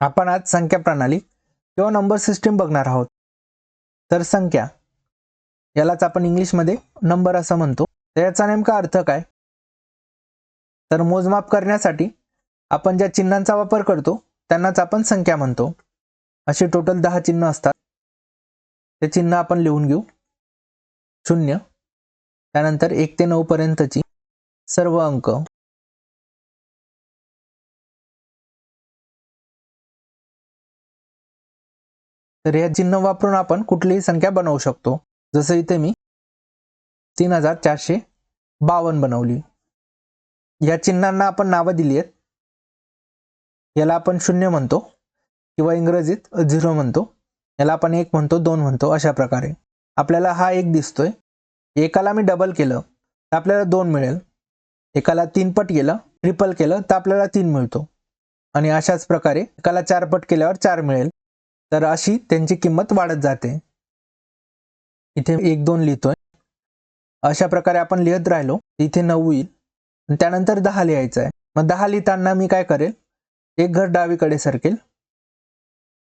आपण आज संख्या प्रणाली किंवा नंबर सिस्टीम बघणार आहोत। तर संख्या यालाच आपण इंग्लिशमध्ये नंबर असं म्हणतो। तर याचा नेमका अर्थ काय? तर मोजमाप करण्यासाठी आपण ज्या चिन्हांचा वापर करतो त्यांनाच आपण संख्या म्हणतो। असे टोटल 10 चिन्ह असतात। ते चिन्ह आपण लिहून घेऊ। 0 त्यानंतर 1 ते 9 पर्यंतची सर्व अंक, तर हे चिन्ह वापरून आपण कुठलीही संख्या बनवू शकतो। जसं इथे मी 3452 बनवली। या चिन्हांना आपण नावं दिली आहेत। याला आपण 0 म्हणतो किंवा इंग्रजीत 0 म्हणतो। याला आपण 1 म्हणतो, 2 म्हणतो। अशा प्रकारे आपल्याला हा 1 दिसतोय। एकाला मी डबल केलं तर आपल्याला 2 मिळेल। एकाला 3 पट केलं, ट्रिपल केलं तर आपल्याला 3 मिळतो। आणि अशाच प्रकारे एकाला 4 पट केल्यावर 4 मिळेल। तर अशी त्यांची किंमत वाढत जाते। इथे 1 2 लिहितोय। अशा प्रकारे आपण लिहत राहिलो इथे 9 होईल। त्यानंतर 10 लिहायचं आहे। मग 10 लिहिताना मी काय करेल, एक घर डावीकडे सरकेल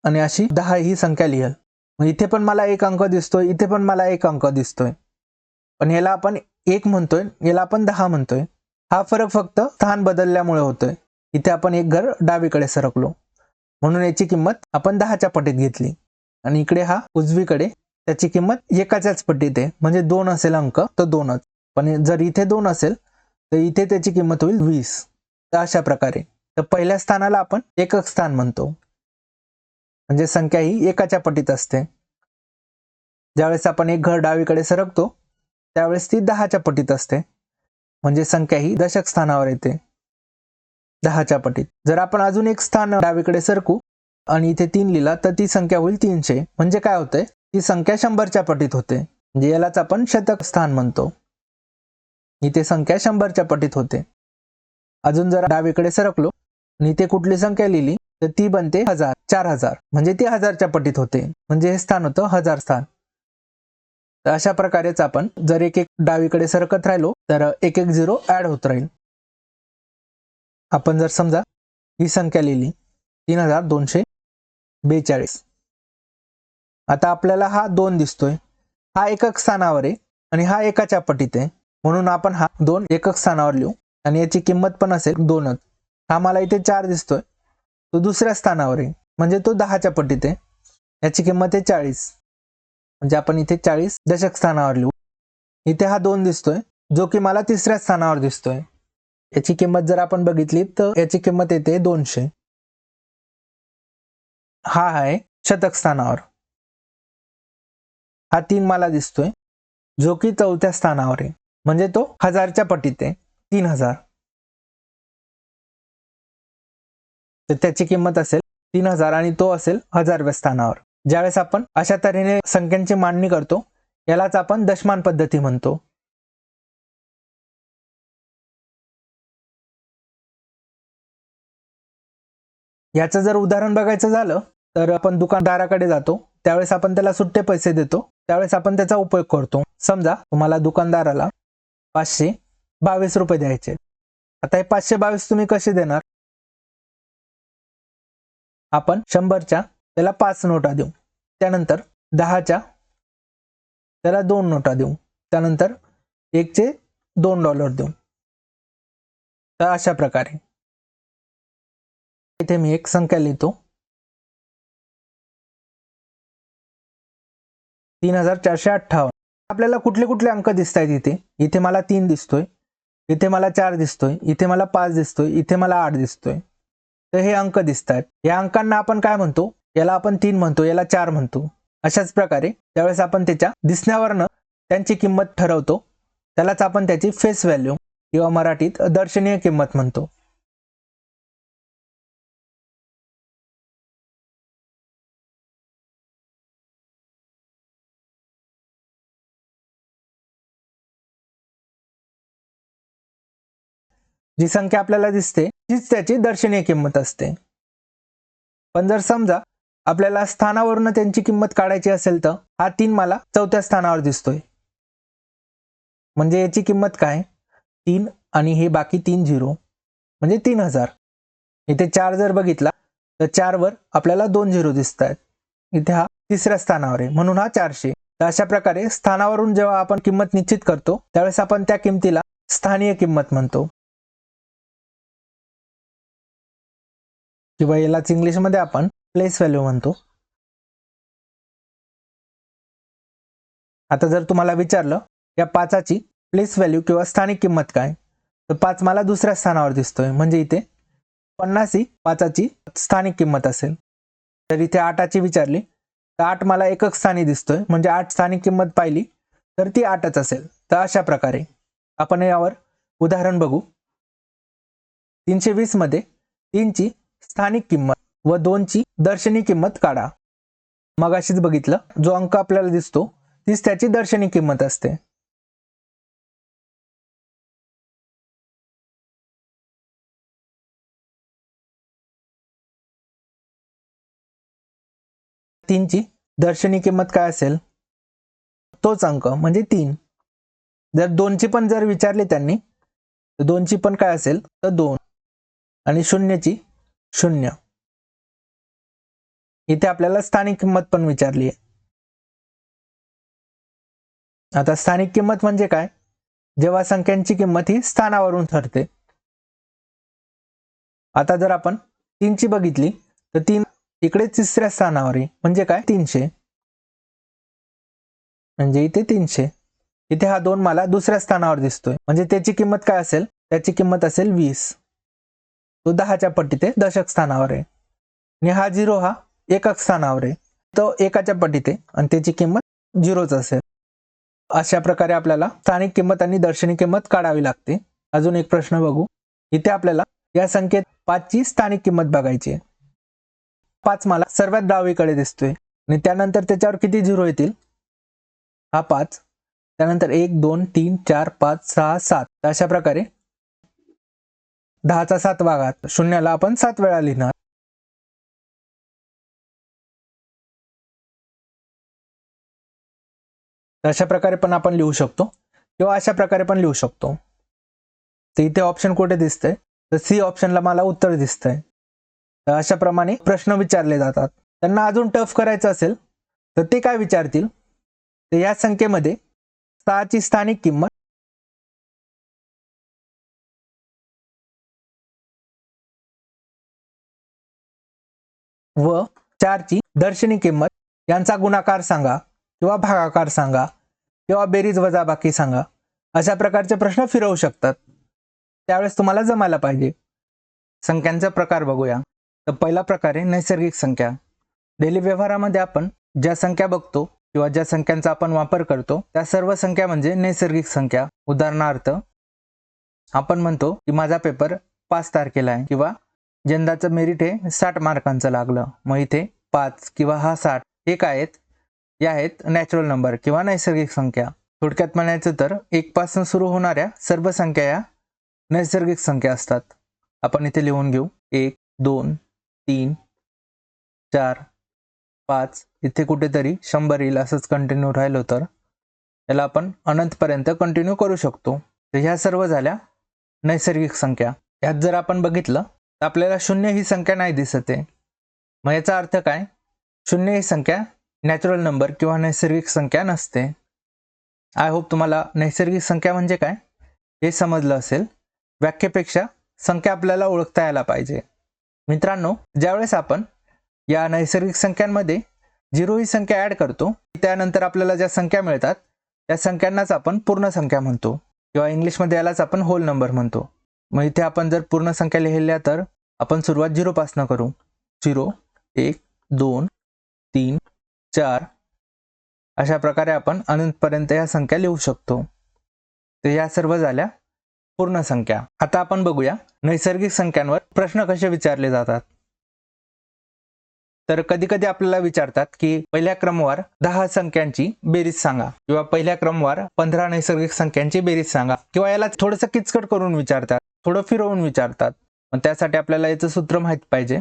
आणि अशी 10 ही संख्या लिहेल। मग इथे पण मला एक अंक दिसतोय, इथे पण मला एक अंक दिसतोय। पण याला आपण 1 म्हणतोय, याला आपण 10 म्हणतोय। हा फरक फक्त स्थान बदलल्यामुळे होतोय। इथे आपण एक घर डावीकडे सरकलो म्हणून याची किंमत आपण 10च्या पटीत घेतली। आणि इकडे हा उजवीकडे, त्याची किंमत एकाच्याच पटीत आहे। म्हणजे 2 असेल अंक तर 2च। पण जर इथे 2 असेल तर इथे त्याची किंमत होईल 20। तर अशा प्रकारे तर पहिल्या स्थानाला आपण एकक स्थान म्हणतो। म्हणजे संख्या ही एकाच्या पटीत असते। ज्यावेळेस आपण एक घर डावीकडे सरकतो त्यावेळेस ती 10च्या पटीत असते। म्हणजे संख्या ही दशक स्थानावर येते 10च्या पटीत। जर आपण अजून एक स्थान डावीकडे सरकू आणि इथे 3 लिहिला तर ती संख्या होईल 300। म्हणजे काय होतंय, ती संख्या 100च्या पटीत होते। म्हणजे यालाच आपण शतक स्थान म्हणतो। इथे संख्या 100च्या पटीत होते। अजून जर डावीकडे सरकलो आणि इथे कुठली संख्या लिहिली तर ती बनते 1000, 4000। म्हणजे ती 1000च्या पटीत होते। म्हणजे हे स्थान होतं 1000 स्थान। तर अशा प्रकारेच आपण जर एक एक डावीकडे सरकत राहिलो तर एक एक 0 ऍड होत राहील। आपण जर समजा ही संख्या लिहिली 3242। आता आपल्याला हा 2 दिसतोय। हा एकक स्थानावर आहे आणि हा एकाच्या पटीत आहे। म्हणून आपण हा 2 एकक स्थानावर लिहू आणि याची किंमत पण असेल 2च। हा मला इथे 4 दिसतोय, तो दुसऱ्या स्थानावर आहे म्हणजे तो 10च्या पटीत आहे। याची किंमत आहे 40। म्हणजे आपण इथे 40 दशक स्थानावर लिहू। इथे हा 2 दिसतोय जो की मला तिसऱ्या स्थानावर दिसतोय। याची किंमत जर आपण बघितली तर याची किंमत येते 200। हा आहे शतक स्थानावर। हा 3 मला दिसतोय जो की चौथ्या स्थानावर आहे। म्हणजे तो 1000च्या पटीत आहे, 3000। तर त्याची किंमत असेल 3000 आणि तो असेल 1000व्या स्थानावर। ज्यावेळेस आपण अशा तऱ्हेने संख्यांची मांडणी करतो यालाच आपण दशमान पद्धती म्हणतो। याचं जर उदाहरण बघायचं झालं तर आपण दुकानदाराकडे जातो, त्यावेळेस आपण त्याला सुट्टे पैसे देतो, त्यावेळेस आपण त्याचा उपयोग करतो। समजा तुम्हाला दुकानदाराला 522 रुपये द्यायचे। आता हे 522 तुम्ही कसे देणार? आपण 100च्या त्याला 5 नोटा देऊ, त्यानंतर 10च्या त्याला 2 नोटा देऊ, त्यानंतर 1चे $2 देऊ। तर अशा प्रकारे इथे मी एक संख्या लिहितो 3458। आपल्याला कुठले कुठले अंक दिसतायत इथे? इथे मला 3 दिसतोय, इथे मला 4 दिसतोय, इथे मला 5 दिसतोय, इथे मला 8 दिसतोय। तर हे अंक दिसतात। या अंकांना आपण काय म्हणतो? याला आपण 3 म्हणतो, याला 4 म्हणतो। अशाच प्रकारे त्यावेळेस आपण त्याच्या दिसण्यावरनं त्यांची किंमत ठरवतो, त्यालाच आपण त्याची फेस व्हॅल्यू किंवा मराठीत दर्शनीय किंमत म्हणतो। जी संख्या आपल्याला दिसते तीच त्याची दर्शनीय किंमत असते। पण जर समजा आपल्याला स्थानावरून त्यांची किंमत काढायची असेल तर हा 3 मला चौथ्या स्थानावर दिसतोय। म्हणजे याची किंमत काय? 3 आणि हे बाकी 3 0 म्हणजे 3000। इथे 4 जर बघितला तर 4 वर आपल्याला 2 झिरो दिसत आहेत. इथे हा तिसऱ्या स्थानावर आहे म्हणून हा 400. तर अशा प्रकारे स्थानावरून जेव्हा आपण किंमत निश्चित करतो त्यावेळेस आपण त्या किमतीला स्थानीय किंमत म्हणतो, किंवा यालाच इंग्लिशमध्ये आपण प्लेस व्हॅल्यू म्हणतो. आता जर तुम्हाला विचारलं या 5ची प्लेस व्हॅल्यू किंवा स्थानिक किंमत काय, तर 5 मला दुसऱ्या स्थानावर दिसतोय म्हणजे इथे 50 ही 5ची स्थानिक किंमत असेल. तर इथे 8ची विचारली तर 8 मला एकक स्थानी दिसतोय म्हणजे 8 स्थानिक किंमत पाहिली तर ती 8च असेल. तर अशा प्रकारे आपण यावर उदाहरण बघू. 320 मध्ये 3ची स्थानिक किंमत व 2ची दर्शनी किंमत काढा. मगाशीच बघितलं, जो अंक आपल्याला दिसतो तीच त्याची दर्शनी किंमत असते. तीनची दर्शनी किंमत काय असेल, तोच अंक म्हणजे 3. जर 2ची पण जर विचारली त्यांनी तर 2ची पण काय असेल तर 2 आणि 0ची 0. इथे आपल्याला स्थानिक किंमत पण विचारली आहे. आता स्थानिक किंमत म्हणजे काय, जेव्हा संख्यांची किंमत ही स्थानावरून ठरते. आता जर आपण 3ची बघितली तर 3 इकडे तिसऱ्या स्थानावर आहे म्हणजे काय 300, म्हणजे इथे 300. इथे हा 2 मला दुसऱ्या स्थानावर दिसतोय म्हणजे त्याची किंमत काय असेल, त्याची किंमत असेल 20. तो 10च्या पटीत आहे, दशक स्थानावर आहे. आणि हा 0 हा एकक स्थानावर आहे, तो एकाच्या पटीत आहे आणि त्याची किंमत 0च असेल. अशा प्रकारे आपल्याला स्थानिक किंमत आणि दर्शनी किंमत काढावी लागते. अजून एक प्रश्न बघू. इथे आपल्याला या संख्येत 5ची स्थानिक किंमत बघायची आहे. 5 मला सर्वात डावीकडे दिसतोय आणि त्यानंतर त्याच्यावर किती झिरो येतील, हा 5, त्यानंतर 1 2 3 4 5 6 7. अशा प्रकारे 10चा 7वा घात शून्याला आपण 7 वेळा लिहिणार. अशा प्रकारे पण आपण लिहू शकतो किंवा अशा प्रकारे पण लिहू शकतो. तर इथे ऑप्शन कुठे दिसतंय, तर सी ऑप्शनला मला उत्तर दिसतंय. तर अशा प्रमाणे प्रश्न विचारले जातात. त्यांना अजून टफ करायचं असेल तर ते काय विचारतील, तर या संख्येमध्ये 6ची स्थानिक किंमत व 4ची दर्शनी किंमत यांचा गुणाकार सांगा किंवा भागाकार सांगा किंवा बेरीज वजाबाकी सांगा. अशा प्रकारचे प्रश्न फिरवू शकतात. त्यावेळेस तुम्हाला जमायला पाहिजे. संख्यांचा प्रकार बघूया. तर पहिला प्रकार आहे नैसर्गिक संख्या. डेली व्यवहारामध्ये आपण ज्या संख्या बघतो किंवा ज्या संख्यांचा आपण वापर करतो त्या सर्व संख्या म्हणजे नैसर्गिक संख्या. उदाहरणार्थ आपण म्हणतो की माझा पेपर 5 तारखेला आहे किंवा यंदाचं मेरिट हे 60 मार्कांचं लागलं. मग इथे 5 किंवा हा 60 हे काय आहेत, या आहेत नॅचरल नंबर किंवा नैसर्गिक संख्या. थोडक्यात म्हणायचं तर 1 पासून सुरू होणाऱ्या सर्व संख्या या नैसर्गिक संख्या असतात. आपण इथे लिहून घेऊ. 1 2 3 4 5. इथे कुठेतरी 100 येईल असंच कंटिन्यू राहिलो तर याला आपण अनंतपर्यंत कंटिन्यू करू शकतो. तर ह्या सर्व झाल्या नैसर्गिक संख्या. यात जर आपण बघितलं तर आपल्याला 0 ही संख्या नाही दिसत आहे. मग याचा अर्थ काय, 0 ही संख्या नॅचरल नंबर किंवा नैसर्गिक संख्या नसते. आय होप तुम्हाला नैसर्गिक संख्या म्हणजे काय हे समजलं असेल. व्याख्येपेक्षा संख्या आपल्याला ओळखता यायला पाहिजे. मित्रांनो, ज्यावेळेस आपण या नैसर्गिक संख्यांमध्ये 0 ही संख्या ॲड करतो त्यानंतर आपल्याला ज्या संख्या मिळतात त्या संख्यांनाच आपण पूर्ण संख्या म्हणतो किंवा इंग्लिशमध्ये यालाच आपण होल नंबर म्हणतो. मग इथे आपण जर पूर्ण संख्या लिहिल्या तर आपण सुरुवात 0 पासून करू. 0 1 2 3 4. अशा प्रकारे आपण अनंतपर्यंत या संख्या लिहू शकतो. तर या सर्व झाल्या पूर्ण संख्या. आता आपण बघूया नैसर्गिक संख्यांवर प्रश्न कसे विचारले जातात. तर कधी कधी आपल्याला विचारतात की पहिल्या क्रमवार 10 संख्यांची बेरीज सांगा किंवा पहिल्या क्रमवार 15 नैसर्गिक संख्यांची बेरीज सांगा किंवा याला थोडंसं किचकट करून विचारतात, थोडं फिरवून विचारतात. मग त्यासाठी आपल्याला याचं सूत्र माहित पाहिजे.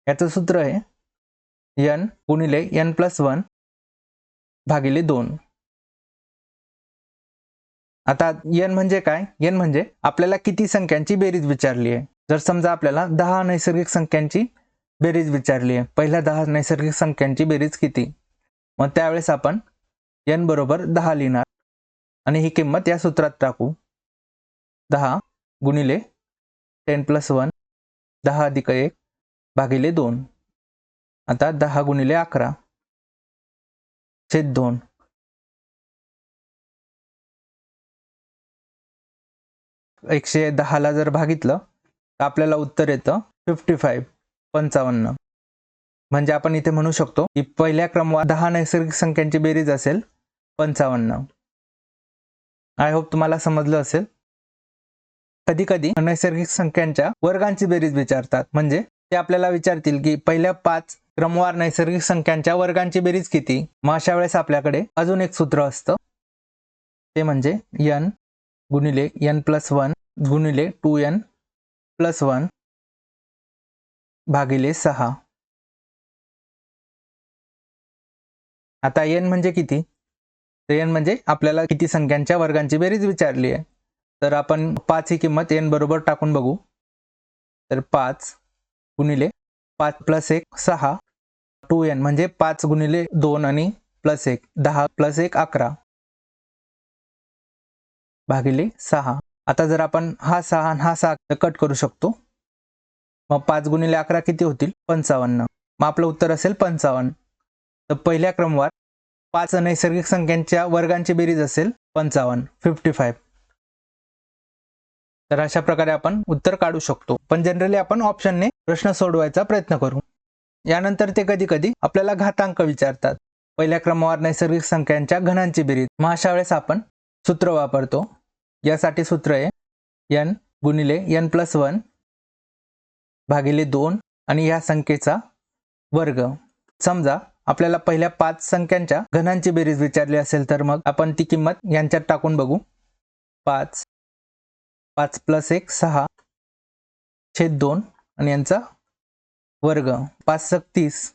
याचं सूत्र आहे n गुणिले n+1 भागिले 2. आता n म्हणजे काय, n म्हणजे आपल्याला किती संख्यांची बेरीज विचारली आहे. जर समजा आपल्याला 10 नैसर्गिक संख्यांची बेरीज विचारली आहे, पहिल्या 10 नैसर्गिक संख्यांची बेरीज किती. मग त्यावेळेस आपण n बरोबर 10 लिहिणार आणि ही किंमत या सूत्रात टाकू. 10 गुणिले 10 + 1 10 + 1 भागिले 2. आता 10 गुणिले 11 छेद 2. 110 ला जर भागितलं तर आपल्याला उत्तर येतं 55. म्हणजे आपण इथे म्हणू शकतो की पहिल्या क्रमवार 10 नैसर्गिक संख्यांची बेरीज असेल 55. आय होप तुम्हाला समजलं असेल. कधी कधी नैसर्गिक संख्यांच्या वर्गांची बेरीज विचारतात. म्हणजे ते आपल्याला विचारतील की पहिल्या 5 क्रमवार नैसर्गिक संख्यांच्या वर्गांची बेरीज किती. मग अशा वेळेस आपल्याकडे अजून एक सूत्र असतं, ते म्हणजे n गुणिले n + 1 गुणिले 2n + 1 भागिले 6. आता n म्हणजे किती, तर n म्हणजे आपल्याला किती संख्यांच्या वर्गांची बेरीज विचारली आहे. तर आपण 5 ही किंमत n बरोबर टाकून बघू. तर 5 गुणिले 5 + 1 6 2n म्हणजे 5 गुणिले 2 आणि +1 10 + 1 11 भागिले 6. आता जर आपण हा 6 आणि हा 6 कट करू शकतो. मग 5 गुणिले 11 किती होतील 55. मग आपलं उत्तर असेल 55. तर पहिल्या क्रमवार 5 नैसर्गिक संख्यांच्या वर्गांची बेरीज असेल 55. तर अशा प्रकारे आपण उत्तर काढू शकतो. पण जनरली आपण ऑप्शनने प्रश्न सोडवायचा प्रयत्न करू. यानंतर ते कधी कधी आपल्याला घातांक विचारतात, पहिल्या क्रमवार नैसर्गिक संख्यांच्या घनांची बेरीज. मग अशा वेळेस आपण सूत्र वापरतो. यासाठी सूत्र आहे n गुणिले n + 1 भागिले 2 आणि या संख्येचा वर्ग. समजा आपल्याला पहिल्या 5 संख्यांच्या घनांची बेरीज विचारली असेल तर मग आपण ती किंमत यांच्यात टाकून बघू. 5 + 1 6 छेद 2 आणि यांचा वर्ग. 5 × 30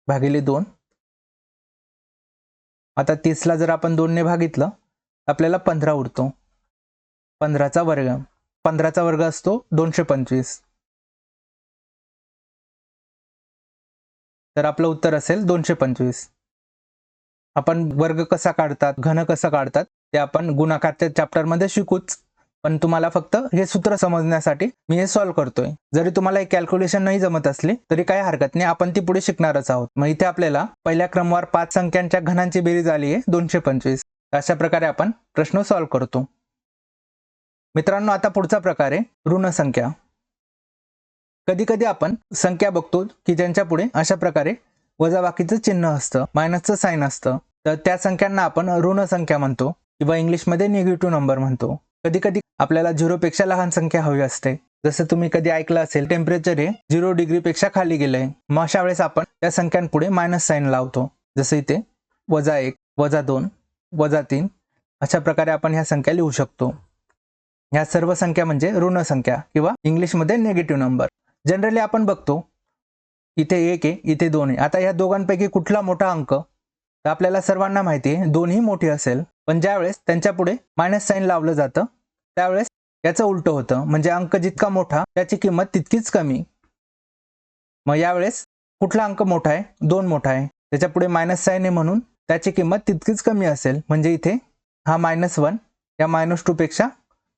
भागिले 2. आता 30 ला जर आपण 2 ने भागितलं आपल्याला 15 उरतो. 15चा वर्ग. 15चा वर्ग असतो 225. तर आपलं उत्तर असेल 225. आपण वर्ग कसा काढतात, घन कसं काढतात ते आपण गुणाकारच्या चॅप्टरमध्ये शिकूच. पण तुम्हाला फक्त हे सूत्र समजण्यासाठी मी हे सॉल्व्ह करतोय. जरी तुम्हाला एक कॅल्क्युलेशन नाही जमत असली तरी काही हरकत नाही, आपण ती पुढे शिकणारच आहोत. मग इथे आपल्याला पहिल्या क्रमवार 5 संख्यांच्या घनांची बेरीज आली आहे 225. अशा प्रकारे आपण प्रश्न सॉल्व्ह करतो. मित्रांनो, आता पुढचा प्रकार आहे ऋण संख्या. कधी कधी आपण संख्या बघतो की ज्यांच्या पुढे अशा प्रकारे वजाबाकीचं चिन्ह असतं, मायनसचं साइन असतं. तर त्या संख्यांना आपण ऋण संख्या म्हणतो किंवा इंग्लिशमध्ये निगेटिव्ह नंबर म्हणतो. कधी कधी आपल्याला 0 पेक्षा लहान संख्या हवी असते. जसं तुम्ही कधी ऐकलं असेल टेम्परेचर हे 0 डिग्री पेक्षा खाली गेलंय. मग अशा वेळेस आपण त्या संख्यांपुढे मायनस साइन लावतो. जसं इथे -1 -2 -3 अशा प्रकारे आपण ह्या संख्या लिहू शकतो. ह्या सर्व संख्या म्हणजे ऋण संख्या किंवा इंग्लिशमध्ये निगेटिव्ह नंबर. जनरली आपण बघतो इथे 1 आहे, इथे 2 आहे. आता ह्या दोघांपैकी कुठला मोठा अंक, तर आपल्याला सर्वांना माहिती आहे 2 ही मोठी असेल. पण ज्यावेळेस त्यांच्या पुढे मायनस साइन लावलं जातं त्यावेळेस याचं उलटं होतं. म्हणजे अंक जितका मोठा त्याची किंमत तितकीच कमी. मग यावेळेस कुठला अंक मोठा आहे, 2 मोठा आहे, त्याच्या पुढे मायनस साइन आहे म्हणून त्याची किंमत तितकीच कमी असेल. म्हणजे इथे हा -1 या -2 पेक्षा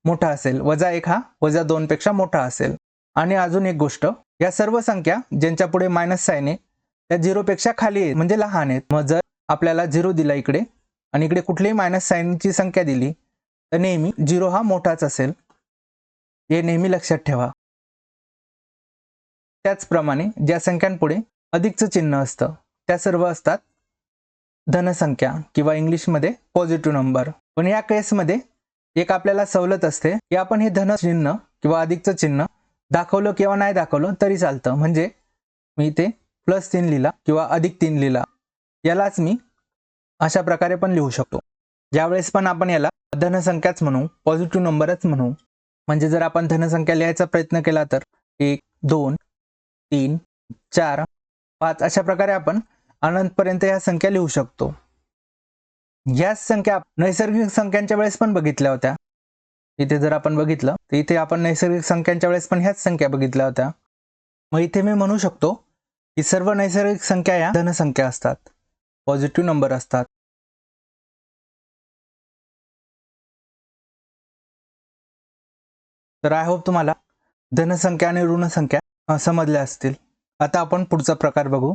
मोठा असेल, -1 हा -2 पेक्षा मोठा असेल. आणि अजून एक गोष्ट, या सर्व संख्या ज्यांच्या पुढे मायनस साइन आहे त्या 0 पेक्षा खाली आहेत, म्हणजे लहान आहेत. मग जर आपल्याला 0 दिला इकडे आणि इकडे कुठलीही मायनस साइनची संख्या दिली तर नेहमी 0 हा मोठाच असेल, हे नेहमी लक्षात ठेवा. त्याचप्रमाणे ज्या संख्यांपुढे अधिकचं चिन्ह असतं त्या सर्व असतात धनसंख्या किंवा इंग्लिशमध्ये पॉझिटिव्ह नंबर. पण या केसमध्ये एक आपल्याला सवलत असते की आपण हे धन चिन्ह किंवा अधिकचं चिन्ह दाखवलं किंवा नाही दाखवलं तरी चालतं. म्हणजे मी इथे +3 लिहिला किंवा +3 लिहिला, यालाच मी अशा प्रकारे पण लिहू शकतो. ज्यावेळेस पण आपण याला धनसंख्याच म्हणू, पॉझिटिव्ह नंबरच म्हणू. म्हणजे जर आपण धनसंख्या लिहायचा प्रयत्न केला तर 1 2 3 4 5 अशा प्रकारे आपण अनंतपर्यंत ह्या संख्या लिहू शकतो. ह्याच संख्या नैसर्गिक संख्यांच्या वेळेस पण बघितल्या होत्या. इथे जर आपण बघितलं तर इथे आपण नैसर्गिक संख्यांच्या वेळेस पण ह्याच संख्या बघितल्या होत्या. मग इथे मी म्हणू शकतो की सर्व नैसर्गिक संख्या या धनसंख्या असतात, पॉझिटिव्ह नंबर असतात. तर आय होप तुम्हाला धनसंख्या आणि ऋणसंख्या समजल्या असतील. आता आपण पुढचा प्रकार बघू,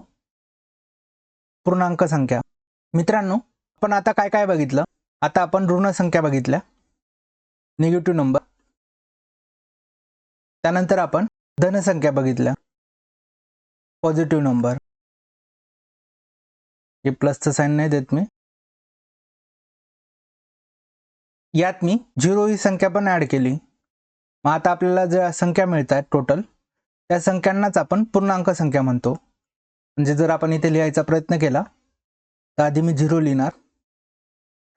पूर्णांक संख्या. मित्रांनो, आपण आता काय काय बघितलं? आता आपण ऋण संख्या बघितल्या, निगेटिव्ह नंबर. त्यानंतर आपण धनसंख्या बघितल्या, पॉझिटिव्ह नंबर. हे प्लसचं साइन नाही देत मी. यात मी 0 ही संख्या पण ऍड केली. मग आता आपल्याला ज्या संख्या मिळतात टोटल, त्या संख्यांनाच आपण पूर्णांक संख्या म्हणतो. म्हणजे जर आपण इथे लिहायचा प्रयत्न केला तर आधी मी 0 लिहिणार,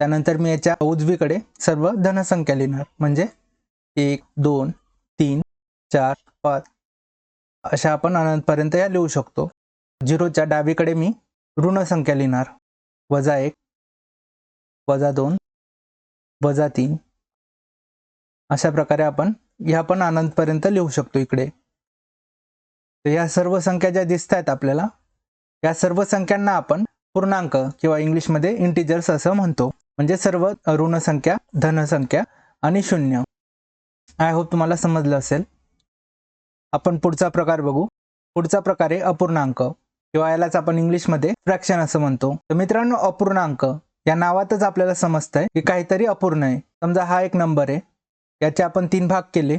त्यानंतर मी याच्या उजवीकडे सर्व धनसंख्या लिहिणार, म्हणजे 1 2 3 4 5 अशा आपण अनंतपर्यंत या लिहू शकतो. 0च्या डावीकडे मी ऋण संख्या लिहिणार, -1 -2 -3. अशा प्रकारे आपण ह्या पण अनंतपर्यंत लिहू शकतो इकडे. तर या सर्व संख्या ज्या दिसत आहेत आपल्याला, या सर्व संख्यांना आपण पूर्णांक किंवा इंग्लिशमध्ये इंटिजर्स असं म्हणतो. म्हणजे सर्व ऋण संख्या, धनसंख्या आणि शून्य. आय होप तुम्हाला समजलं असेल. आपण पुढचा प्रकार बघू. पुढचा प्रकार आहे अपूर्णांक, किंवा यालाच आपण इंग्लिशमध्ये फ्रॅक्शन असं म्हणतो. तर मित्रांनो, अपूर्णांक या नावातच आपल्याला समजतंय की काहीतरी अपूर्ण आहे. समजा हा एक नंबर आहे, याचे आपण 3 भाग केले.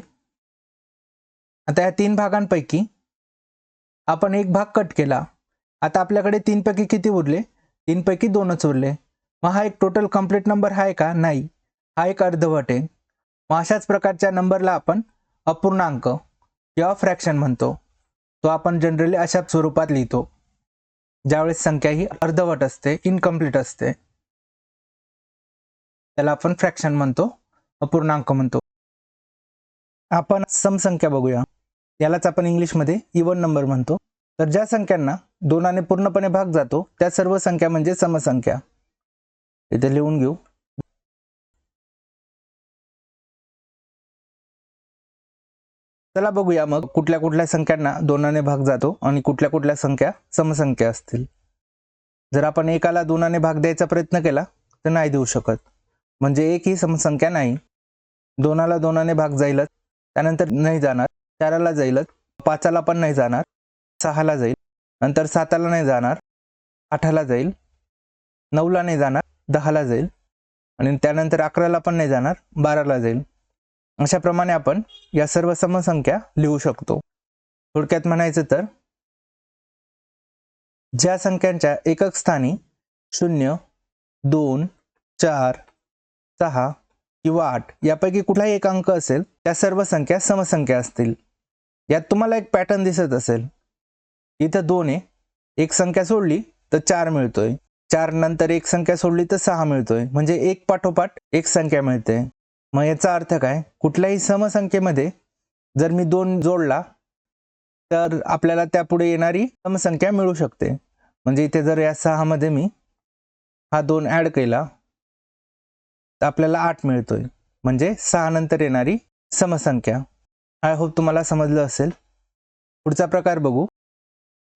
आता या 3 भागांपैकी आपण एक भाग कट केला. आता आपल्याकडे 3 पैकी किती उरले? 3 पैकी 2च उरले. मग हा एक टोटल कंप्लीट नंबर आहे का? नाही, हा एक अर्धवट आहे. मग अशाच प्रकारच्या नंबरला आपण अपूर्णांक किंवा फ्रॅक्शन म्हणतो. तो आपण जनरली अशा स्वरूपात लिहितो, ज्यावेळेस संख्या ही अर्धवट असते, इनकम्प्लीट असते. त्याला आपण फ्रॅक्शन म्हणतो, अपूर्णांक म्हणतो. आपण समसंख्या बघूया. यालाच आपण इंग्लिशमध्ये इवन नंबर म्हणतो. तर ज्या संख्यांना 2ने पूर्णपणे भाग जातो त्या सर्व संख्या म्हणजे समसंख्या. इथे लिहून घेऊ. चला बघूया मग कुठल्या कुठल्या संख्यांना 2ने भाग जातो आणि कुठल्या कुठल्या संख्या समसंख्या असतील. जर आपण एकाला 2ने भाग द्यायचा प्रयत्न केला तर नाही देऊ शकत, म्हणजे एक ही समसंख्या नाही. 2ला 2ने भाग जाईलच, त्यानंतर नाही जाणार. 4ला जाईलच, 5ला पण नाही जाणार, 6ला जाईल, नंतर 7ला नाही जाणार, 8ला जाईल, 9ला नाही जाणार, 10ला जाईल, आणि त्यानंतर 11ला पण नाही जाणार, 12ला जाईल. अशाप्रमाणे आपण या सर्व समसंख्या लिहू शकतो. थोडक्यात म्हणायचं तर ज्या संख्यांच्या एकक स्थानी 0, 2, 4, 6 किंवा 8 यापैकी कुठलाही एक अंक असेल त्या सर्व संख्या समसंख्या असतील. यात तुम्हाला एक पॅटर्न दिसत असेल. इथं 2 आहे, एक संख्या सोडली तर 4 मिळतोय, 4 नंतर एक संख्या सोडली तर 6 मिळतोय, म्हणजे एक पाठोपाठ एक संख्या मिळते. मग याचा अर्थ काय? कुठल्याही समसंख्येमध्ये जर मी 2 जोडला तर आपल्याला त्यापुढे येणारी समसंख्या मिळू शकते. म्हणजे इथे जर या 6 मध्ये मी हा 2 ऍड केला तर आपल्याला 8 मिळतोय, म्हणजे 6 नंतर येणारी समसंख्या. आय होप तुम्हाला समजलं असेल. पुढचा प्रकार बघू.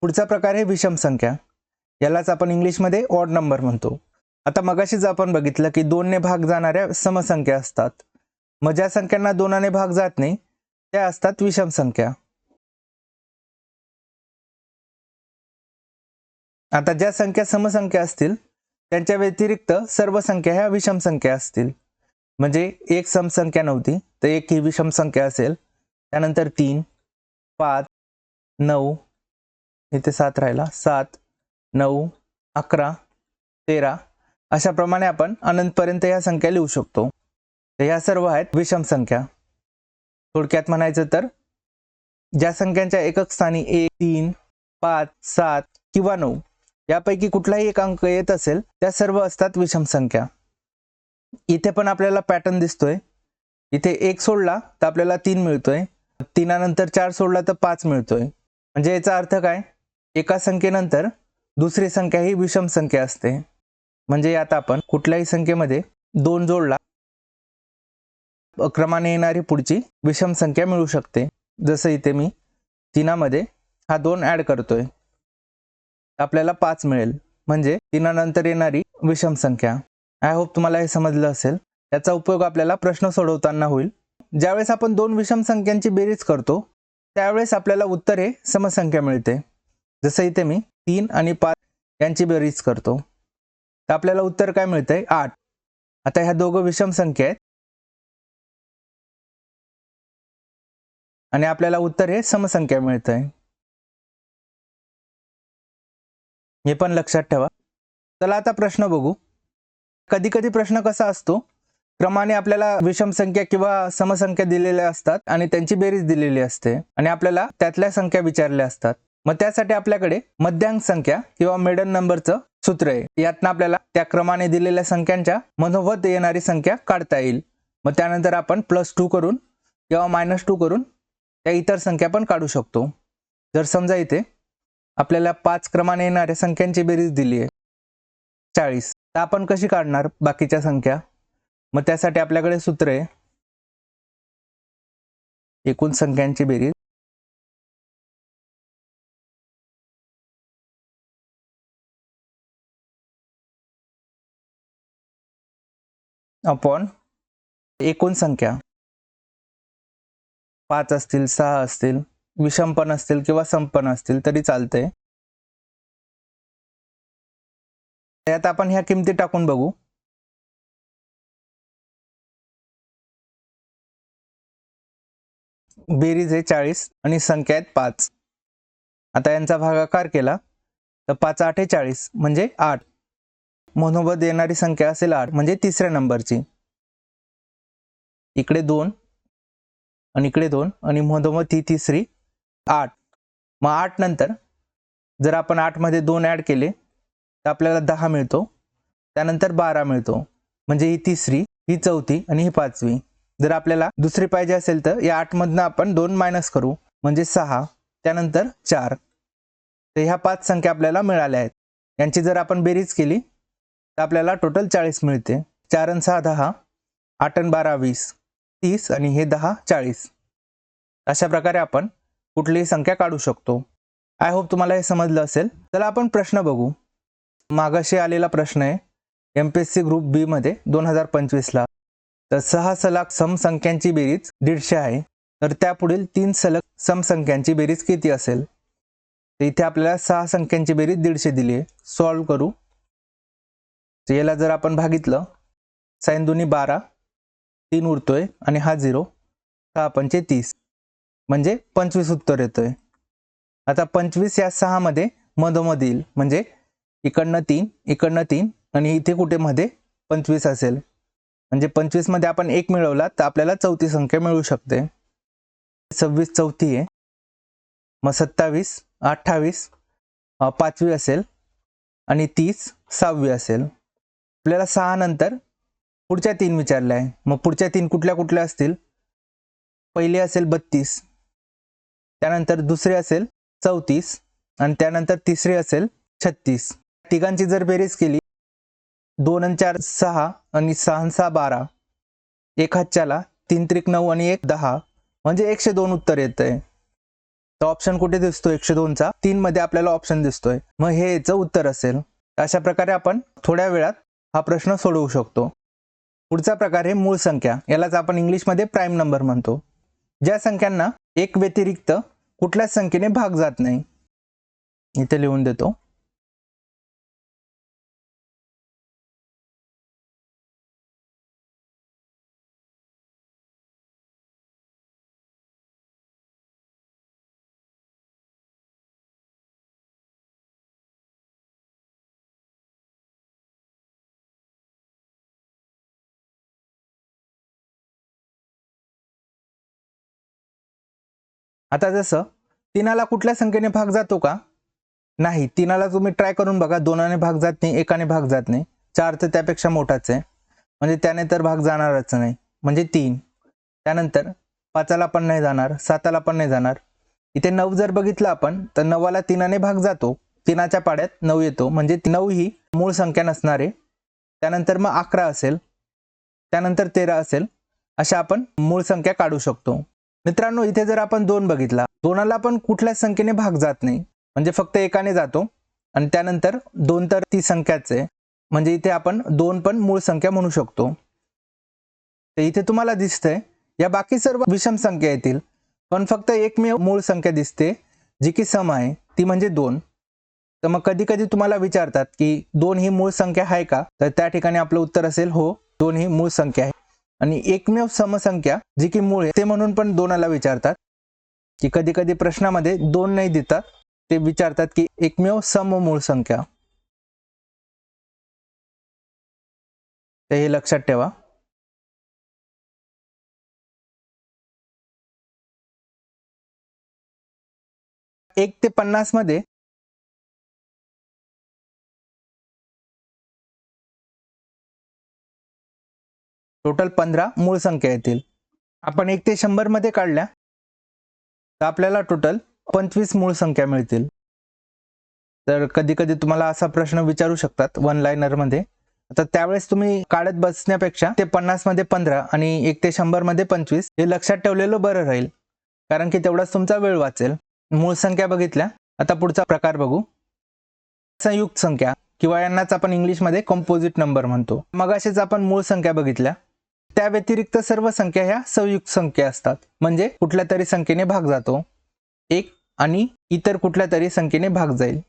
पुढचा प्रकार आहे विषम संख्या. यालाच आपण इंग्लिशमध्ये ऑड नंबर म्हणतो. आता मगाशीच आपण बघितलं की 2ने भाग जाणाऱ्या समसंख्या असतात. मग ज्या संख्यांना 2ने भाग जात नाही त्या असतात विषम संख्या. आता ज्या संख्या समसंख्या असतील त्यांच्या व्यतिरिक्त सर्व संख्या ह्या विषम संख्या असतील. म्हणजे एक समसंख्या नव्हती तर एक ही विषम संख्या असेल. त्यानंतर 3, 5, 9, इथे 7 राहिला, 7, 9, 11, 13 अशा प्रमाणे आपण अनंतपर्यंत ह्या संख्या लिहू शकतो. तर ह्या सर्व आहेत विषम संख्या. थोडक्यात म्हणायचं तर ज्या संख्यांच्या एकक स्थानी 1, 3, 5, 7 किंवा 9 यापैकी कुठलाही एक अंक येत असेल त्या सर्व असतात विषम संख्या. इथे पण आपल्याला पॅटर्न दिसतोय. इथे 1 सोडला तर आपल्याला 3 मिळतोय, 3 नंतर 4 सोडला तर 5 मिळतोय. म्हणजे याचा अर्थ काय? एका संख्येनंतर दुसरी संख्या ही विषम संख्या असते. म्हणजे आता आपण कुठल्याही संख्येमध्ये 2 जोडला क्रमाने येणारी पुढची विषम संख्या मिळू शकते. जसं इथे मी 3 मध्ये हा 2 ॲड करतोय, आपल्याला 5 मिळेल, म्हणजे 3 नंतर येणारी विषम संख्या. आय होप तुम्हाला हे समजलं असेल. याचा उपयोग आपल्याला प्रश्न सोडवताना होईल. ज्यावेळेस आपण 2 विषम संख्यांची बेरीज करतो त्यावेळेस आपल्याला उत्तर हे समसंख्या मिळते. जसं इथे मी 3 आणि 5 यांची बेरीज करतो तर आपल्याला उत्तर काय मिळतंय? 8. आता ह्या दोघं विषम संख्या आहेत आणि आपल्याला उत्तर हे समसंख्या मिळतंय. हे पण लक्षात ठेवा. चला आता प्रश्न बघू. कधी कधी प्रश्न कसा असतो, क्रमाने आपल्याला विषम संख्या किंवा समसंख्या दिलेल्या असतात आणि त्यांची बेरीज दिलेली असते आणि आपल्याला त्यातल्या संख्या विचारल्या असतात. मग त्यासाठी आपल्याकडे मध्यांक संख्या किंवा मिडल नंबरचं सूत्र आहे. यातनं आपल्याला त्या क्रमाने दिलेल्या संख्यांच्या मधोमध येणारी संख्या काढता येईल. मग त्यानंतर आपण +2 करून किंवा -2 करून त्या इतर संख्या पण काढू शकतो. जर समजा इथे आपल्याला 5 क्रमाने येणाऱ्या संख्यांची बेरीज दिली आहे 40, तर आपण कशी काढणार बाकीच्या संख्या? मग त्यासाठी आपल्याकडे सूत्र आहे एकूण संख्यांची बेरीज अपॉन एकूण संख्या. 5 असतील, 6 असतील, विषम पण असतील किंवा सम पण असतील तरी चालतंय. त्यात आपण ह्या किमती टाकून बघू. बेरीज आहे 40 आणि संख्या आहेत 5. आता यांचा भागाकार केला तर 5 8 40 म्हणजे 8. मधोमध येणारी संख्या असेल 8 म्हणजे तिसऱ्या नंबरची. इकडे 2 आणि इकडे 2 आणि मधोमध ती तिसरी 8. मग 8 नंतर जर आपण 8 मध्ये 2 ॲड केले तर आपल्याला 10 मिळतो. त्यानंतर 12 मिळतो, म्हणजे ही तिसरी, ही चौथी आणि ही पाचवी. जर आपल्याला दुसरी पाहिजे असेल तर या 8 मधनं आपण 2 मायनस करू म्हणजे 6, त्यानंतर 4. तर ह्या 5 संख्या आपल्याला मिळाल्या आहेत. यांची जर आपण बेरीज केली तर आपल्याला टोटल 40 मिळते. 4 आणि 6 10, 8 आणि 12 20, 30 आणि हे 10 40. अशा प्रकारे आपण कुठलीही संख्या काढू शकतो. आय होप तुम्हाला हे समजलं असेल. चला आपण प्रश्न बघू. मागाशी आलेला प्रश्न आहे MPSC ग्रुप बी मध्ये 2025ला. तर 6 सलग समसंख्यांची बेरीज 150 आहे, तर त्यापुढील 3 सलग समसंख्यांची बेरीज किती असेल? तर इथे आपल्याला 6 संख्यांची बेरीज 150 दिली आहे. सॉल्व्ह करू. तर याला जर आपण भागितलं, 6 दुनी 12, 3 उरतोय आणि हा 0, 6 पंचे 30 म्हणजे 25 उत्तर येतोय. आता 25 या 6 मध्ये मधोमध येईल, म्हणजे इकडनं 3 इकडनं 3 आणि इथे कुठे मध्ये 25 असेल, म्हणजे 25 मध्ये आपण 1 मिळवला तर आपल्याला चौथी संख्या मिळू शकते. 26 चौथी आहे, मग 27 28 पाचवी असेल आणि 30 सहावी असेल. आपल्याला 6 नंतर पुढच्या 3 विचारल्या आहे. मग पुढच्या 3 कुठल्या कुठल्या असतील? पहिली असेल 32, त्यानंतर दुसरी असेल 34 आणि त्यानंतर तिसरी असेल 36. तिघांची जर बेरीज केली 2 आणि 4 6 आणि 6 आणि 6 12, 1 हातच्याला 3 त्रिक 9 आणि 1 10 म्हणजे 102 उत्तर येतंय. तर ऑप्शन कुठे दिसतोय 102चा? 3 मध्ये आपल्याला ऑप्शन दिसतोय. मग हे याचं उत्तर असेल. अशा प्रकारे आपण थोड्या वेळात हा प्रश्न सोडवू शकतो. पुढचा प्रकार आहे मूळ संख्या. यालाच आपण इंग्लिशमध्ये प्राईम नंबर म्हणतो. ज्या संख्यांना 1 व्यतिरिक्त कुठल्याच संख्येने भाग जात नाही. इथे लिहून देतो. आता जसं 3ला कुठल्या संख्येने भाग जातो का? नाही. 3ला तुम्ही ट्राय करून बघा. 2ने भाग जात नाही, 1ने भाग जात नाही. 4 तर त्यापेक्षा मोठाच आहे, म्हणजे त्याने तर भाग जाणारच नाही, म्हणजे 3. त्यानंतर 5ला पण नाही जाणार, 7ला पण नाही जाणार. इथे 9 जर बघितलं आपण तर 9ला 3ने भाग जातो. 3च्या पाड्यात 9 येतो, म्हणजे 9 ही मूळ संख्या नसणार आहे. त्यानंतर मग 11 असेल, त्यानंतर 13 असेल. अशा आपण मूळ संख्या काढू शकतो. मित्रांनो, इथे जर आपण 2 बघितला दोनाला पण कुठल्याच संख्येने भाग जात नाही, म्हणजे फक्त एकाने जातो आणि त्यानंतर 2 तर ती संख्याच आहे, म्हणजे इथे आपण 2 पण मूळ संख्या म्हणू शकतो. तर इथे तुम्हाला दिसतंय या बाकी सर्व विषम संख्या येतील, पण फक्त एकमेव मूळ संख्या दिसते जी की सम आहे, ती म्हणजे 2. तर मग कधी कधी तुम्हाला विचारतात की 2 ही मूळ संख्या आहे का, तर त्या ठिकाणी आपलं उत्तर असेल हो, 2 ही मूळ संख्या आहे. आणि एकमेव समसंख्या जी की मूळ आहे ते म्हणून पण 2ला विचारतात, की कधी कधी प्रश्नामध्ये 2 नाही देतात, ते विचारतात की एकमेव सममूळ संख्या. तर हे लक्षात ठेवा. 1 ते 50 मध्ये टोटल 15 मूळ संख्या येतील. आपण 1 ते 100 मध्ये काढल्या तर आपल्याला टोटल 25 मूळ संख्या मिळतील. तर कधी कधी तुम्हाला असा प्रश्न विचारू शकतात वन लाइनर मध्ये, तर त्यावेळेस तुम्ही काढत बसण्यापेक्षा ते 50 मध्ये 15 आणि 1 ते 100 मध्ये 25 हे लक्षात ठेवलेलं बरं राहील, कारण की तेवढाच तुमचा वेळ वाचेल. मूळ संख्या बघितल्या, आता पुढचा प्रकार बघू. संयुक्त संख्या किंवा यांनाच आपण इंग्लिशमध्ये कंपोजिट नंबर म्हणतो. मगाशीच आपण मूळ संख्या बघितल्या, त्या व्यतिरिक्त सर्व संख्या ह्या संयुक्त संख्या असतात, म्हणजे कुठल्या तरी संख्येने भाग जातो, एक आणि इतर कुठल्या तरी संख्येने भाग जाईल.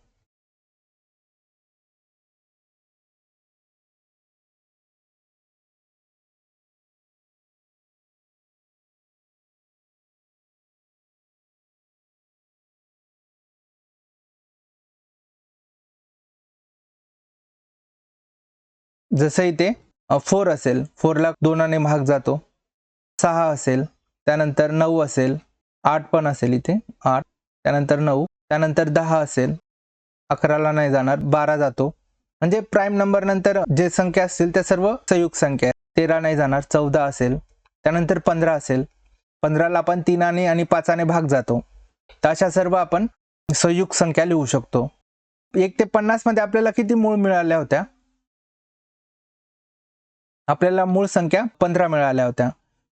जसं इथे 4 असेल, 4ला 2ने भाग जातो. 6 असेल, त्यानंतर 9 असेल, 8 पण असेल इथे 8, त्यानंतर 9, त्यानंतर 10 असेल, 11ला नाही जाणार, 12 जातो. म्हणजे प्राईम नंबर नंतर जे संख्या असतील त्या सर्व संयुक्त संख्या आहेत. 13 नाही जाणार, 14 असेल, त्यानंतर 15 असेल, 15ला आपण 3 आणि 5ने भाग जातो. तर अशा सर्व आपण संयुक्त संख्या लिहू शकतो. 1 ते 50 मध्ये आपल्याला किती मूळ मिळाल्या होत्या? आपल्याला मूळ संख्या 15 मिळाल्या होत्या.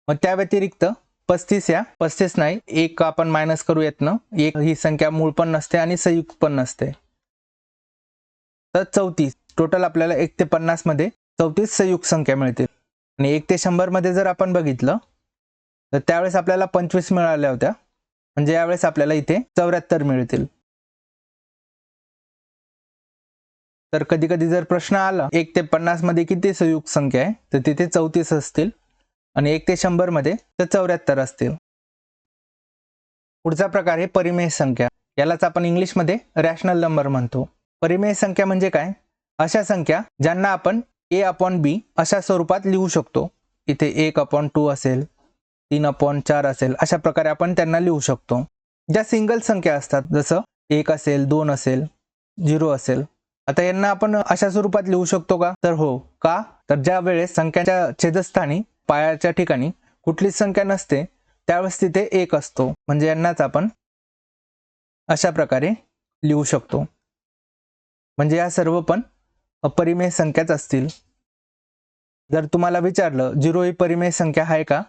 मग त्या व्यतिरिक्त 35 नाही, एक आपण मायनस करू येत ना, एक ही संख्या मूळ पण नसते आणि संयुक्त पण नसते. तर 34 टोटल आपल्याला 1 ते 50 मध्ये 34 संयुक्त संख्या मिळतील. आणि 1 ते 100 मध्ये जर आपण बघितलं तर त्यावेळेस आपल्याला 25 मिळाल्या होत्या, म्हणजे यावेळेस आपल्याला इथे 74 मिळतील. तर कधी कधी जर प्रश्न आला 1 ते 50 मध्ये किती संयुक्त संख्या आहे, तर तिथे 34 असतील आणि 1 ते 100 मध्ये तर 74 असतील. पुढचा प्रकार आहे परिमेय संख्या. यालाच आपण इंग्लिशमध्ये रॅशनल नंबर म्हणतो. परिमेय संख्या म्हणजे काय? अशा संख्या ज्यांना आपण a/b अशा स्वरूपात लिहू शकतो. इथे 1/2 असेल, 3/4 असेल, अशा प्रकारे आपण त्यांना लिहू शकतो. ज्या सिंगल संख्या असतात, जसं 1 असेल, 2 असेल, 0 असेल, आता यांना आपण अशा स्वरूपात लिहू शकतो का? तर हो. का? तर ज्या वेळेस संख्याच्या छेदस्थानी पायाच्या ठिकाणी कुठलीच संख्या नसते त्यावेळेस तिथे 1 असतो, म्हणजे यांनाच आपण अशा प्रकारे लिहू शकतो. म्हणजे या सर्व पण अपरिमेय संख्याच असतील. जर तुम्हाला विचारलं 0 ही परिमेय संख्या आहे का?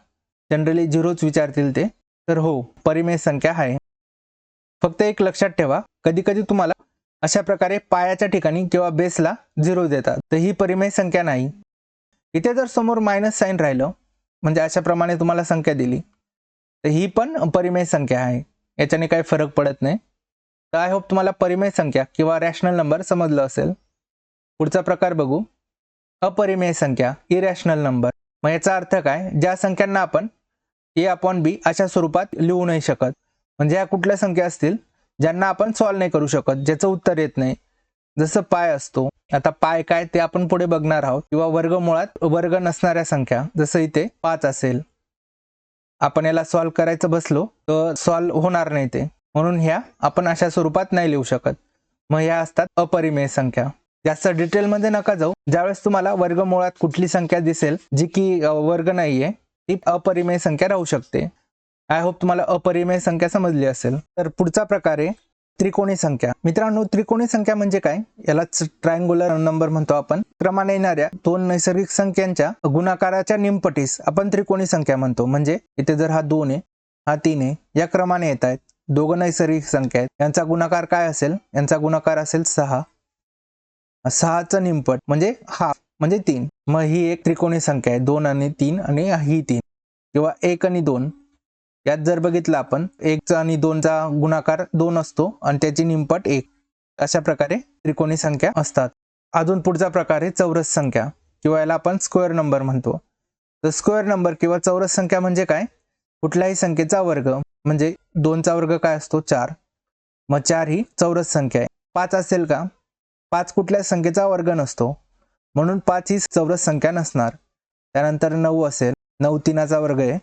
जनरली 0च विचारतील ते. तर हो, परिमेय संख्या आहे. फक्त एक लक्षात ठेवा, कधी कधी तुम्हाला अशा प्रकारे पायाच्या ठिकाणी किंवा बेसला 0 देतात, तर ही परिमेय संख्या नाही. इथे जर समोर मायनस साइन राहिलं, म्हणजे अशा प्रमाणे तुम्हाला संख्या दिली, तर ही पण परिमेय संख्या आहे, याच्याने काही फरक पडत नाही. तर आय होप तुम्हाला परिमेय संख्या किंवा रॅशनल नंबर समजलं असेल. पुढचा प्रकार बघू, अपरिमेय संख्या, इरॅशनल नंबर. मग याचा अर्थ काय? ज्या संख्यांना आपण a/b अशा स्वरूपात लिहू नाही शकत, म्हणजे या कुठल्या संख्या असतील ज्यांना आपण सॉल्व्ह नाही करू शकत, ज्याचं उत्तर येत नाही. जसं पाय असतो. आता पाय काय ते आपण पुढे बघणार आहोत. किंवा वर्गमुळात वर्ग नसणाऱ्या संख्या, जसं इथे 5 असेल, आपण याला सॉल्व्ह करायचं बसलो तर सॉल्व्ह होणार नाही ते, म्हणून ह्या आपण अशा स्वरूपात नाही लिहू शकत. मग ह्या असतात अपरिमेय संख्या. जास्त डिटेलमध्ये नका जाऊ. ज्यावेळेस तुम्हाला वर्गमुळात कुठली संख्या दिसेल जी की वर्ग नाहीये, ती अपरिमेय संख्या राहू शकते. आय होप तुम्हाला अपरिमेय संख्या समजली असेल. तर पुढचा प्रकार आहे त्रिकोणी संख्या. मित्रांनो, त्रिकोणी संख्या म्हणजे काय? यालाच ट्रायंग्युलर नंबर म्हणतो आपण. क्रमाने येणाऱ्या दोन नैसर्गिक संख्यांच्या गुणाकाराच्या निमपटीस आपण त्रिकोणी संख्या म्हणतो. म्हणजे इथे जर हा 2 आहे, हा 3 आहे, या क्रमाने येत आहेत. दोघं नैसर्गिक संख्या आहेत, यांचा गुणाकार काय असेल? यांचा गुणाकार असेल 6. 6चं निमपट म्हणजे हाफ म्हणजे 3. मग ही एक त्रिकोणी संख्या आहे, 2 आणि 3 आणि ही 3. किंवा 1 आणि 2 यात जर बघितलं आपण 1 आणि 2चा गुणाकार 2 असतो आणि त्याची निमपट 1. अशा प्रकारे त्रिकोणी संख्या असतात. अजून पुढचा प्रकार आहे चौरस संख्या किंवा याला आपण स्क्वेअर नंबर म्हणतो. तर स्क्वेअर नंबर किंवा चौरस संख्या म्हणजे काय? कुठल्याही संख्येचा वर्ग, म्हणजे 2चा वर्ग काय असतो? 4. मग 4 ही चौरस संख्या आहे. 5 असेल का? 5 कुठल्याच संख्येचा वर्ग नसतो, म्हणून 5 ही चौरस संख्या नसणार. त्यानंतर 9 असेल, 9 3चा वर्ग आहे.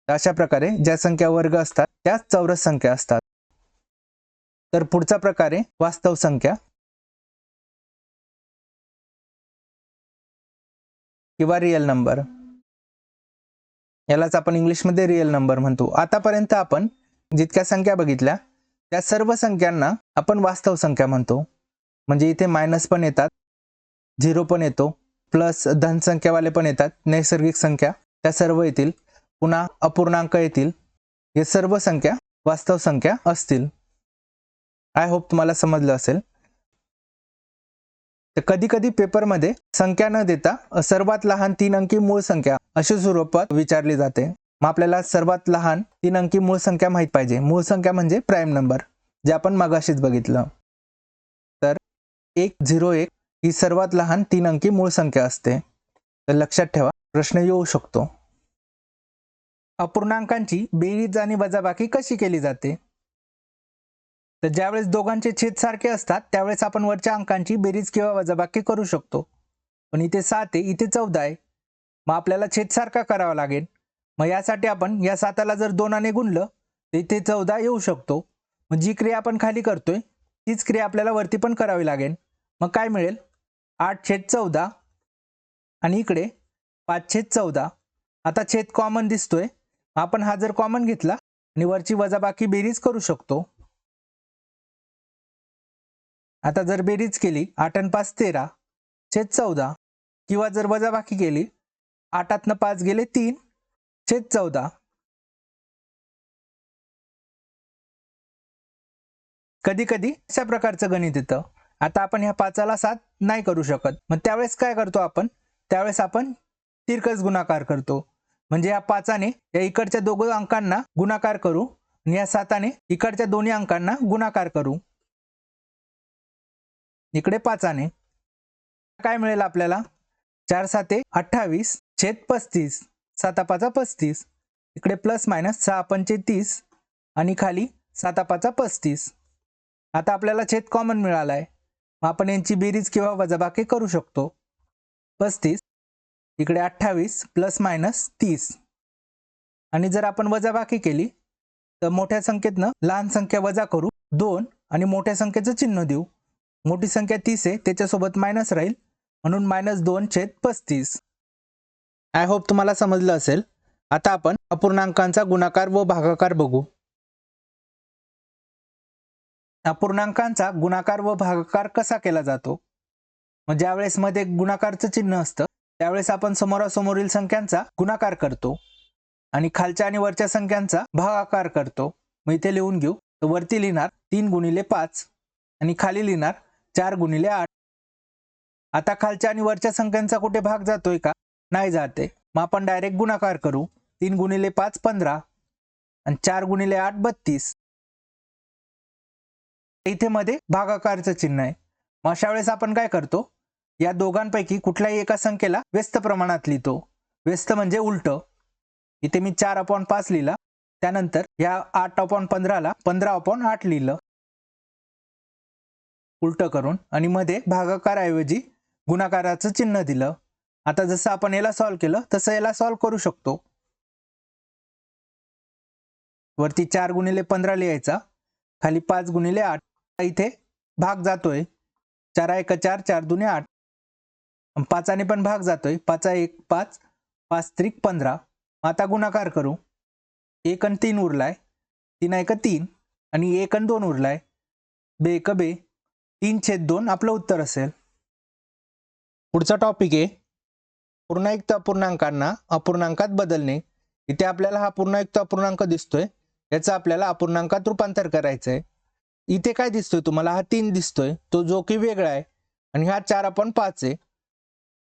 अशा प्रकारे ज्या संख्या वर्ग असतात त्याच चौरस संख्या असतात. तर पुढचा प्रकार आहे वास्तव संख्या किंवा रिअल नंबर. यालाच आपण इंग्लिशमध्ये रिअल नंबर म्हणतो. आतापर्यंत आपण जितक्या संख्या बघितल्या त्या सर्व संख्यांना आपण वास्तव संख्या म्हणतो. म्हणजे इथे मायनस पण येतात, 0 पण येतो, प्लस धन संख्यावाले पण येतात, नैसर्गिक संख्या त्या सर्व येतील, पुन्हा अपूर्णांक येतील. हे सर्व संख्या वास्तव संख्या असतील. आय होप तुम्हाला समजलं असेल. तर कधी कधी पेपरमध्ये संख्या न देता सर्वात लहान 3 अंकी मूळ संख्या अशी स्वरूपात विचारली जाते. मग आपल्याला सर्वात लहान 3 अंकी मूळ संख्या माहित पाहिजे. मूळ संख्या म्हणजे प्राईम नंबर, जे आपण मगाशीच बघितलं. तर 101 ही सर्वात लहान 3 अंकी मूळ संख्या असते. तर लक्षात ठेवा, प्रश्न येऊ शकतो. अपूर्णांकांची बेरीज आणि वजाबाकी कशी केली जाते? तर ज्यावेळेस दोघांचे छेद सारखे असतात त्यावेळेस आपण वरच्या अंकांची बेरीज किंवा वजाबाकी करू शकतो. पण इथे 7 आहे, इथे 14 आहे, मग आपल्याला छेद सारखा करावा लागेल. मग यासाठी आपण या 7ला जर 2 ने गुणलं तर इथे 14 येऊ शकतो. मग जी क्रिया आपण खाली करतोय तीच क्रिया आपल्याला वरती पण करावी लागेल. मग काय मिळेल? 8/14 आणि इकडे 5/14. आता छेद कॉमन दिसतोय, आपण हा जर कॉमन घेतला आणि वरची वजाबाकी बेरीज करू शकतो. आता जर बेरीज केली 8 आणि 5 13/14 किंवा जर वजाबाकी केली 8 5 गेले 3/14. कधी कधी अशा प्रकारचं गणित येतं. आता आपण ह्या 5ला 7 नाही करू शकत, मग त्यावेळेस काय करतो आपण? त्यावेळेस आपण तिरकस गुणाकार करतो. म्हणजे या 5ने या इकडच्या दोघं अंकांना गुणाकार करू आणि या 7ने इकडच्या दोन्ही अंकांना गुणाकार करू. इकडे 5ने काय मिळेल आपल्याला? 4 7 28 छेद 35, 7 5 35. इकडे प्लस मायनस 6 5 30 आणि खाली 7 5 35. आता आपल्याला छेद कॉमन मिळालाय, मग आपण यांची बेरीज किंवा वजाबाकी करू शकतो. 35 इकडे 28 प्लस मायनस 30 आणि जर आपण वजाबाकी केली तर मोठ्या संख्येतनं लहान संख्या वजा करू 2 आणि मोठ्या संख्येचं चिन्ह देऊ. मोठी संख्या 30 आहे, त्याच्यासोबत मायनस राहील, म्हणून -2/35. आय होप तुम्हाला समजलं असेल. आता आपण अपूर्णांकांचा गुणाकार व भागाकार बघू. अपूर्णांकांचा गुणाकार व भागाकार कसा केला जातो? मग ज्यावेळेस मध्ये गुणाकारचं चिन्ह असतं त्यावेळेस आपण समोरासमोरील संख्यांचा गुणाकार करतो आणि खालच्या आणि वरच्या संख्यांचा भागाकार करतो. मग इथे लिहून घेऊ. तर वरती लिहिणार 3 × 5 आणि खाली लिहिणार 4 × 8. आता खालच्या आणि वरच्या संख्यांचा कुठे भाग जातोय का? नाही जाते. मग आपण डायरेक्ट गुणाकार करू. 3 × 5 15 आणि 4 × 8 32. इथे मध्ये भागाकारचं चिन्ह आहे. मग अशा वेळेस आपण काय करतो? या दोघांपैकी कुठल्याही एका संख्येला व्यस्त प्रमाणात लिहितो. व्यस्त म्हणजे उलट. इथे मी 4/5 लिहिला, त्यानंतर या 8/15ला 15/8 लिहिलं उलट करून आणि मध्ये भागाकाराऐवजी गुणाकाराचं चिन्ह दिलं. आता जसं आपण याला सॉल्व केलं तसं याला सॉल्व करू शकतो. वरती 4 × 15 लिहायचा, खाली 5 × 8. इथे भाग जातोय, 4 1 4 4 2 8. 5ने पण भाग जातोय, 5 1 5 5 3 15. आता गुणाकार करू. 1 आणि 3 उरलाय, 3 1 3 आणि 1 आणि 2 उरलाय, 2 1 2. 3/2 आपलं उत्तर असेल. पुढचा टॉपिक आहे पूर्णयुक्त अपूर्णांकांना अपूर्णांकात बदलणे. इथे आपल्याला हा पूर्णयुक्त अपूर्णांक दिसतोय, याचं आपल्याला अपूर्णांकात रूपांतर करायचं आहे. इथे काय दिसतोय तुम्हाला, हा 3 दिसतोय, तो जो की वेगळा आहे, आणि हा 4/5 आहे.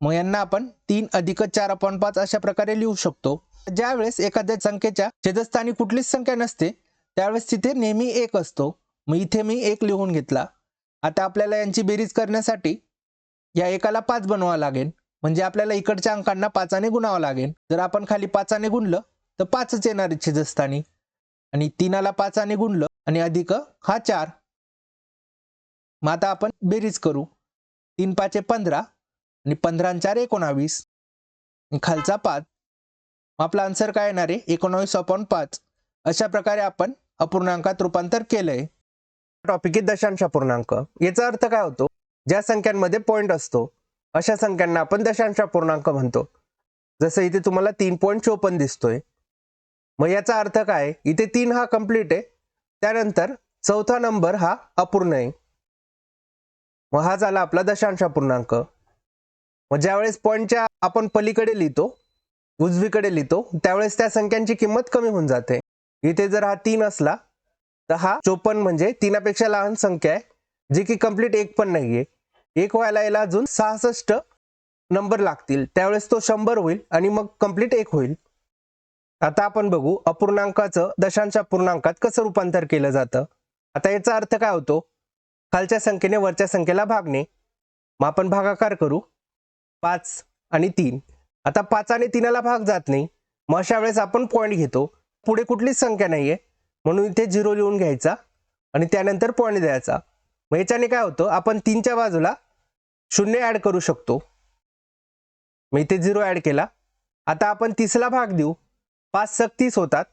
मग यांना आपण 3 अधिक 4/5 अशा प्रकारे लिहू शकतो. ज्यावेळेस एखाद्या संख्येच्या छेदस्थानी कुठलीच संख्या नसते त्यावेळेस तिथे नेहमी 1 असतो. मग इथे मी 1 लिहून घेतला. आता आपल्याला यांची बेरीज करण्यासाठी या एकाला 5 बनवावं लागेल, म्हणजे आपल्याला इकडच्या अंकांना 5ने गुणावं लागेल. जर आपण खाली 5ने गुणलं तर 5च येणार आहे छेदस्थानी, आणि 3ला 5ने गुणलं आणि अधिक हा 4. मग आता आपण बेरीज करू. 3 5 15 आणि 15 4 19, खालचा 5. आपला आन्सर काय येणार आहे, 19/5. अशा प्रकारे आपण अपूर्णांकात रूपांतर केलंय. टॉपिक आहे दशांश अपूर्णांक. याचा अर्थ काय होतो, ज्या संख्यांमध्ये पॉइंट असतो अशा संख्यांना आपण दशांश अपूर्णांक म्हणतो. जसं इथे तुम्हाला 3.54 दिसतोय. मग याचा अर्थ काय, इथे 3 हा कंप्लीट आहे, त्यानंतर चौथा नंबर हा अपूर्ण आहे. मग हा झाला आपला दशांश अपूर्णांक. मग ज्यावेळेस पॉइंटच्या आपण पलीकडे लिहितो, उजवीकडे लिहितो, त्यावेळेस त्या संख्यांची किंमत कमी होऊन जाते. इथे जर हा 3 असला तर हा 54 म्हणजे 3पेक्षा लहान संख्या आहे, जी की कंप्लीट 1 पण नाहीये. 1 व्हायला याला अजून 66 नंबर लागतील, त्यावेळेस तो 100 होईल आणि मग कंप्लीट 1 होईल. आता आपण बघू अपूर्णांकाचं दशांश अपूर्णांकात कसं रूपांतर केलं जातं. आता याचा अर्थ काय होतो, खालच्या संख्येने वरच्या संख्येला भागणे. मग आपण भागाकार करू. 5 आणि 3. आता 5 आणि 3ला भाग जात नाही, मग अशा वेळेस आपण पॉईंट घेतो. पुढे कुठलीच संख्या नाहीये म्हणून इथे 0 लिहून घ्यायचा आणि त्यानंतर पॉईंट द्यायचा. मग याच्याने काय होतं, आपण 3च्या बाजूला 0 ऍड करू शकतो. मग इथे 0 ऍड केला. आता आपण 30ला भाग देऊ. 5 × 30 होतात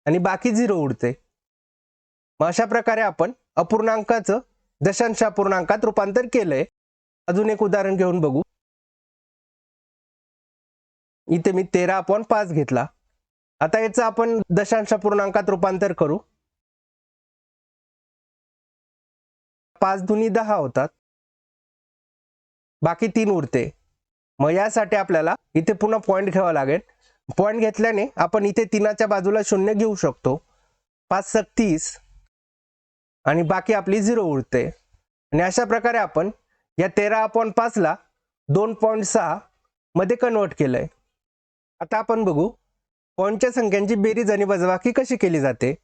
आणि बाकी 0 उरते. मग अशा प्रकारे आपण अपूर्णांकाचं दशांश अपूर्णांकात रूपांतर केलंय. अजून एक उदाहरण घेऊन बघू. इथे मी 13/5 घेतला. आता याचं आपण दशांश अपूर्णांकात रूपांतर करू. 5 दुनी 10 होतात, बाकी 3 उरते. मग यासाठी आपल्याला इथे पुन्हा पॉईंट घ्यावा लागेल. पॉईंट घेतल्याने आपण इथे 3च्या बाजूला 0 घेऊ शकतो. 5 × 30 आणि बाकी आपली 0 उरते. आणि अशा प्रकारे आपण या 13/5ला 2.6 मध्ये कन्वर्ट केलंय. आता आपण बघू पॉईंटच्या संख्यांची बेरीज आणि वजाबाकी कशी केली जाते.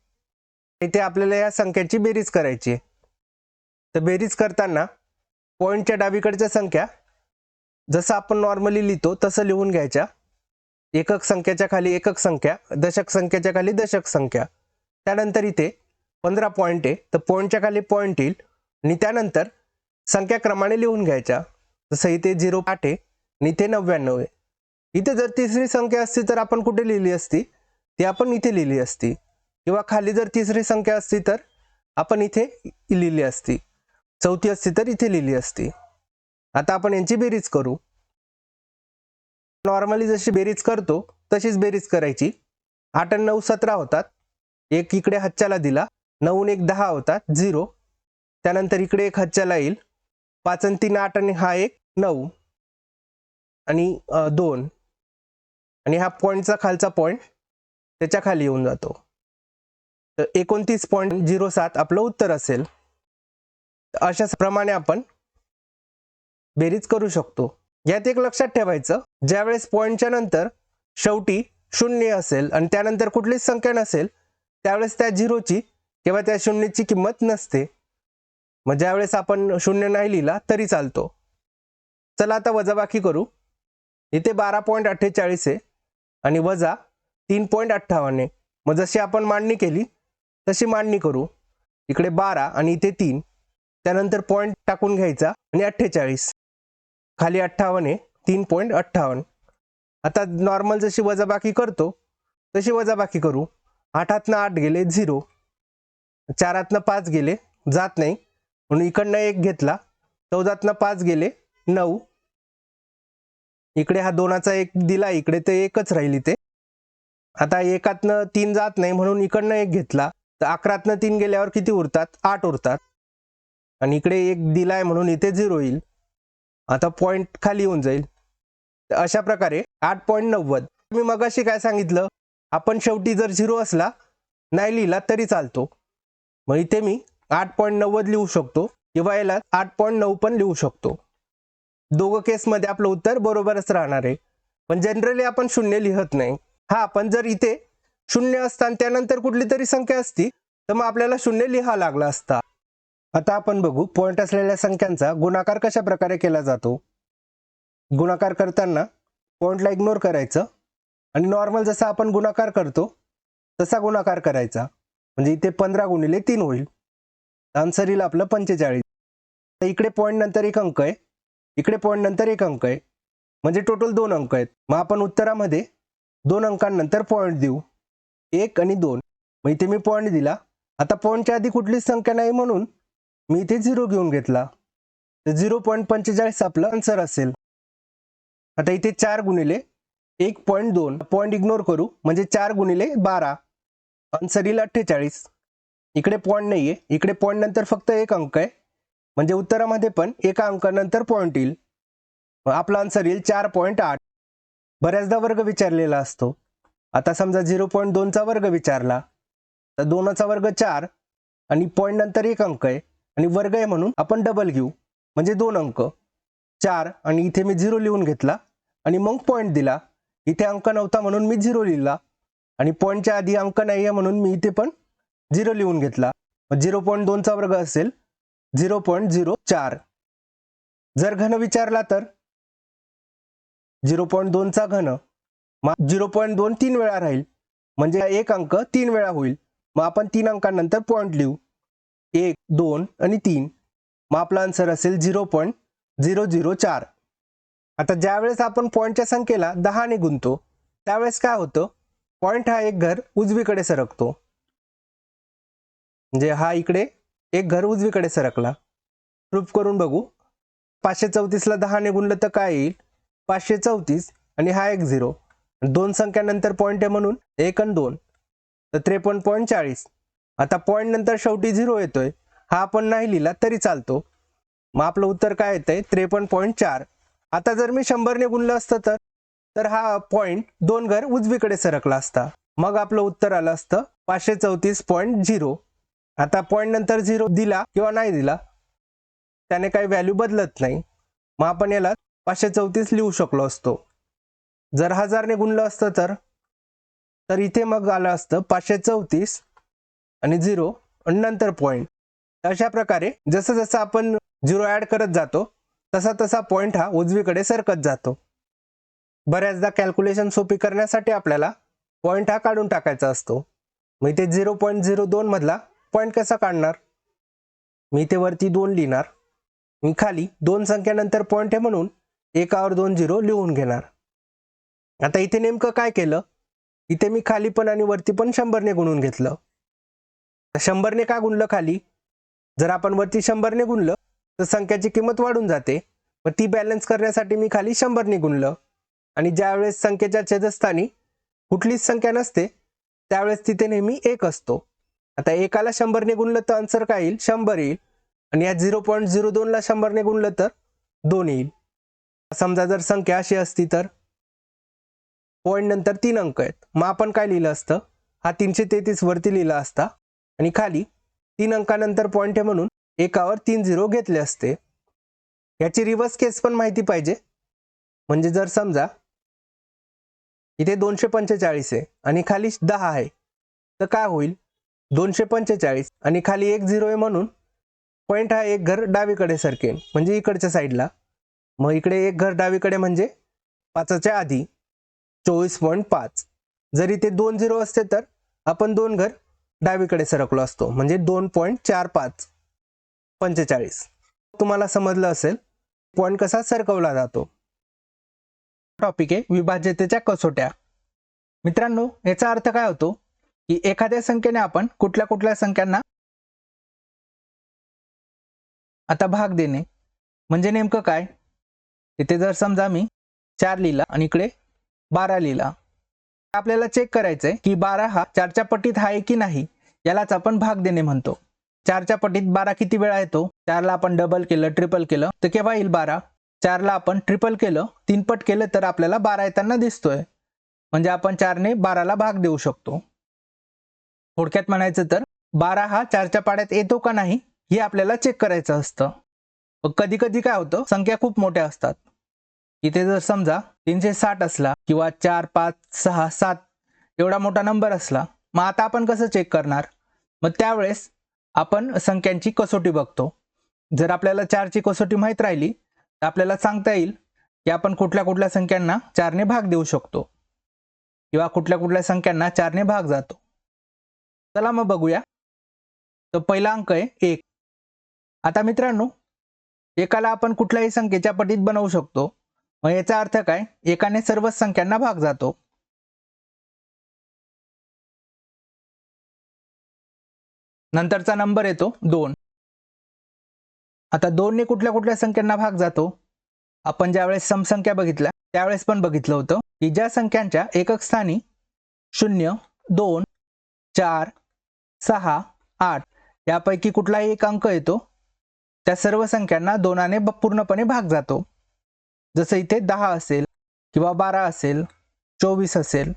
इथे आपल्याला या संख्यांची बेरीज करायची आहे. तर बेरीज करताना पॉईंटच्या डावीकडच्या संख्या जसं आपण नॉर्मली लिहितो तसं लिहून घ्यायच्या. एकक संख्याच्या खाली एकक संख्या, दशक संख्येच्या खाली दशक संख्या. त्यानंतर इथे 15 पॉईंट आहे, तर पॉईंटच्या खाली पॉईंट येईल आणि त्यानंतर संख्या क्रमाने लिहून घ्यायच्या. जसं इथे 0.8 आहे आणि इथे 99 आहे. इथे जर तिसरी संख्या असती तर आपण कुठे लिहिली असती, ती आपण इथे लिहिली असती, किंवा खाली जर तिसरी संख्या असती तर आपण इथे लिहिली असती, चौथी असती तर इथे लिहिली असती. आता आपण यांची बेरीज करू. नॉर्मली जशी बेरीज करतो तशीच बेरीज करायची. 8 आणि 9 17 होतात. एक इकडे हातच्याला दिला. 9 आणि 1 10 होतात, 0. त्यानंतर इकडे एक हातच्याला येईल. 5 आणि 3 8 आणि हा 1 9 आणि 2 आणि हा पॉईंटचा खालचा पॉईंट त्याच्या खाली येऊन जातो. तर 29.07 आपलं उत्तर असेल. अशाच प्रमाणे आपण बेरीज करू शकतो. यात एक लक्षात ठेवायचं, ज्यावेळेस पॉईंटच्या नंतर शेवटी 0 असेल आणि त्यानंतर कुठलीच संख्या नसेल त्यावेळेस त्या 0ची किंवा त्या 0ची किंमत नसते. मग ज्यावेळेस आपण 0 नाही लिहिला तरी चालतो. चला आता वजाबाकी करू. इथे 12.48 आहे आणि वजा 3.58 आहे. मग जशी आपण मांडणी केली तशी मांडणी करू. इकडे 12 आणि इथे 3, त्यानंतर पॉईंट टाकून घ्यायचा आणि 48, खाली 58 आहे, 3.58. आता नॉर्मल जशी वजाबाकी करतो तशी वजाबाकी करू. 8 8 गेले 0, 4 5 गेले जात नाही म्हणून इकडनं 1 घेतला. 14 5 गेले 9, इकडे हा 2चा 1 दिला, इकडे ते 1च राहील इथे. आता 1 3 जात नाही म्हणून इकडनं 1 घेतला, तर 11 3 गेल्यावर किती उरतात, 8 उरतात. आणि इकडे 1 दिलाय म्हणून इथे 0 येईल. आता पॉईंट खाली येऊन जाईल. तर अशा प्रकारे 8.90. मी मगाशी काय सांगितलं, आपण शेवटी जर 0 असला नाही लिहिला तरी चालतो. मग इथे मी 8.90 लिहू शकतो किंवा याला 8.9 पण लिहू शकतो. दोघं केसमध्ये आपलं उत्तर बरोबरच राहणार आहे. पण जनरली आपण शून्य लिहत नाही. हा, पण जर इथे शून्य असता त्यानंतर कुठली तरी संख्या असती तर मग आपल्याला शून्य लिहा लागला असता. आता आपण बघू पॉईंट असलेल्या संख्यांचा गुणाकार कशा प्रकारे केला जातो. गुणाकार करताना पॉईंटला इग्नोर करायचं आणि नॉर्मल जसा आपण गुणाकार करतो तसा गुणाकार करायचा. म्हणजे इथे 15 गुणिले 3 होईल. आन्सर येईल आपलं 45. तर इकडे पॉईंट नंतर एक अंक आहे, इकडे पॉईंट नंतर एक अंक आहे, म्हणजे टोटल 2 अंक आहेत. मग आपण उत्तरामध्ये 2 अंकांनंतर पॉईंट देऊ, 1 आणि 2. मग इथे मी पॉईंट दिला. आता पॉईंटच्या आधी कुठलीच संख्या नाही म्हणून मी इथे 0 घेऊन घेतला. तर 0.45 आपलं आन्सर असेल. आता इथे 4 गुणिले 1.2 पॉईंट इग्नोर करू, म्हणजे 4 गुणिले 12 आन्सर येईल 48. इकडे पॉईंट नाहीये, इकडे पॉईंट नंतर फक्त एक अंक आहे, म्हणजे उत्तरामध्ये पण एका अंकानंतर पॉईंट येईल. आपला आन्सर येईल 4.8. बऱ्याचदा वर्ग विचारलेला असतो. आता समजा 0.2चा वर्ग विचारला तर 2चा वर्ग 4 आणि पॉईंट नंतर एक अंक आहे आणि वर्ग आहे म्हणून आपण डबल घेऊ, म्हणजे 2 अंक 4 आणि इथे मी 0 लिहून घेतला आणि मग पॉईंट दिला. इथे अंक नव्हता म्हणून मी 0 लिहिला आणि पॉईंटच्या आधी अंक नाही आहे म्हणून मी इथे पण 0 लिहून घेतला. 0.2चा वर्ग असेल 0.04. जर घन विचारला तर 0.2चा घन, मग 0.2 3 वेळा राहील, म्हणजे एक अंक 3 वेळा होईल. मग आपण 3 अंकांनंतर पॉईंट लिहू, 1 2 आणि 3. मग आपला आन्सर असेल 0.004. आता ज्यावेळेस आपण पॉईंटच्या संख्येला 10 ने गुणतो त्यावेळेस काय होतं, पॉईंट हा एक घर उजवीकडे सरकतो. म्हणजे हा इकडे एक घर उजवीकडे सरकला. प्रूफ करून बघू. 534ला 10 ने गुणलं तर काय येईल, 534 आणि हा एक 0. 2 संख्यानंतर पॉईंट आहे म्हणून 1 आणि 2 तर 53.40. आता पॉईंट नंतर शेवटी 0 येतोय, हा आपण नाही लिहिला तरी चालतो. मग आपलं उत्तर काय येतंय 53.4. आता जर मी 100 ने गुणलं असतं तर हा पॉईंट 2 घर उजवीकडे सरकला असता. मग आपलं उत्तर आलं असतं 534.0. आता पॉईंट नंतर 0 दिला किंवा नाही दिला त्याने काही व्हॅल्यू बदलत नाही. मग आपण याला 534 लिहू शकलो असतो. जर 1000 ने गुणलं असतं तर इथे मग आलं असतं 534 आणि 0 आणि नंतर पॉईंट. अशा प्रकारे जसं जसं आपण 0 ॲड करत जातो तसा तसा पॉईंट हा उजवीकडे सरकत जातो. बऱ्याचदा कॅल्क्युलेशन सोपी करण्यासाठी आपल्याला पॉईंट हा काढून टाकायचा असतो. मग इथे 0.02 मधला पॉईंट कसा काढणार, मी इथे वरती 2 लिहिणार, मी खाली 2 संख्यानंतर पॉईंट आहे म्हणून एकावर 2 0 लिहून घेणार. आता इथे नेमकं काय केलं, इथे मी खाली पण आणि वरती पण 100 ने गुणून घेतलं. 100 ने का गुणलं खाली, जर आपण वरती 100 ने गुणलं तर संख्याची किंमत वाढून जाते. मग ती बॅलन्स करण्यासाठी मी खाली 100 ने गुणलं आणि ज्यावेळेस संख्येच्या छेदस्थानी कुठलीच संख्या नसते त्यावेळेस तिथे नेहमी 1 असतो. आता एकाला 100 ने गुणलं तर आन्सर काय येईल, 100 येईल आणि या 0.02ला 100 ने गुणलं तर 2 येईल. समजा जर संख्या अशी असती तर पॉईंट नंतर 3 अंक आहेत, मग आपण काय लिहिलं असतं, हा 333 वरती लिहिला असता आणि खाली 3 अंकानंतर पॉईंट आहे म्हणून एकावर 3 0 घेतले असते. याची रिव्हर्स केस पण माहिती पाहिजे. म्हणजे जर समजा इथे 245 आहे आणि खाली 10 आहे तर काय होईल, 245 आणि खाली 1 0 आहे म्हणून पॉईंट हा एक घर डावीकडे सरकेल, म्हणजे इकडच्या साईडला. मग इकडे एक घर डावीकडे म्हणजे 5च्या आधी 24.5. जर इथे 2 0 असते तर आपण 2 घर डावीकडे सरकलो असतो, म्हणजे 2.45 45. तुम्हाला समजलं असेल पॉईंट कसा सरकवला जातो. टॉपिक आहे विभाज्यतेच्या कसोट्या. मित्रांनो, याचा अर्थ काय होतो की एखाद्या संख्येने आपण कुठल्या कुठल्या संख्यांना आता भाग देणे. म्हणजे नेमकं काय, इथे जर समजा मी 4 लिहिला आणि इकडे 12 लिहिला, आपल्याला चेक करायचंय की 12 हा 4च्या पटीत आहे की नाही, यालाच आपण भाग देणे म्हणतो. 4च्या पटीत 12 किती वेळा येतो, 4ला आपण डबल केलं ट्रिपल केलं तर केव्हा येईल 12. 4ला आपण ट्रिपल केलं 3 पट केलं तर आपल्याला 12 येताना दिसतोय, म्हणजे आपण 4 ने 12ला भाग देऊ शकतो. थोडक्यात म्हणायचं तर 12 हा 4च्या पाड्यात येतो का नाही हे आपल्याला चेक करायचं असतं. कधी कधी काय होतं, संख्या खूप मोठ्या असतात. इथे जर समजा 360 असला किंवा 4, 5, 6, 7 एवढा मोठा नंबर असला, मग आता आपण कसं चेक करणार? मग त्यावेळेस आपण संख्यांची कसोटी बघतो. जर आपल्याला 4ची कसोटी माहीत राहिली तर आपल्याला सांगता येईल की आपण कुठल्या कुठल्या संख्यांना 4ने भाग देऊ शकतो किंवा कुठल्या कुठल्या संख्यांना 4ने भाग जातो. चला मग बघूया. तर पहिला अंक आहे 1. आता मित्रांनो, एकाला आपण कुठल्याही संख्येच्या पटीत बनवू शकतो. मग याचा अर्थ काय? एकाने सर्वच संख्यांना भाग जातो. नंतरचा नंबर येतो 2. आता 2 ने कुठल्या कुठल्या संख्यांना भाग जातो? आपण ज्यावेळेस समसंख्या बघितल्या त्यावेळेस पण बघितलं होतं की ज्या संख्यांच्या एकक स्थानी 0, 2, 4, 6, 8 यापैकी कुठलाही एक अंक येतो, त्या सर्व संख्यांना 2ने पूर्णपणे भाग जातो. जसं इथे 10 असेल किंवा 12 असेल, 24 असेल,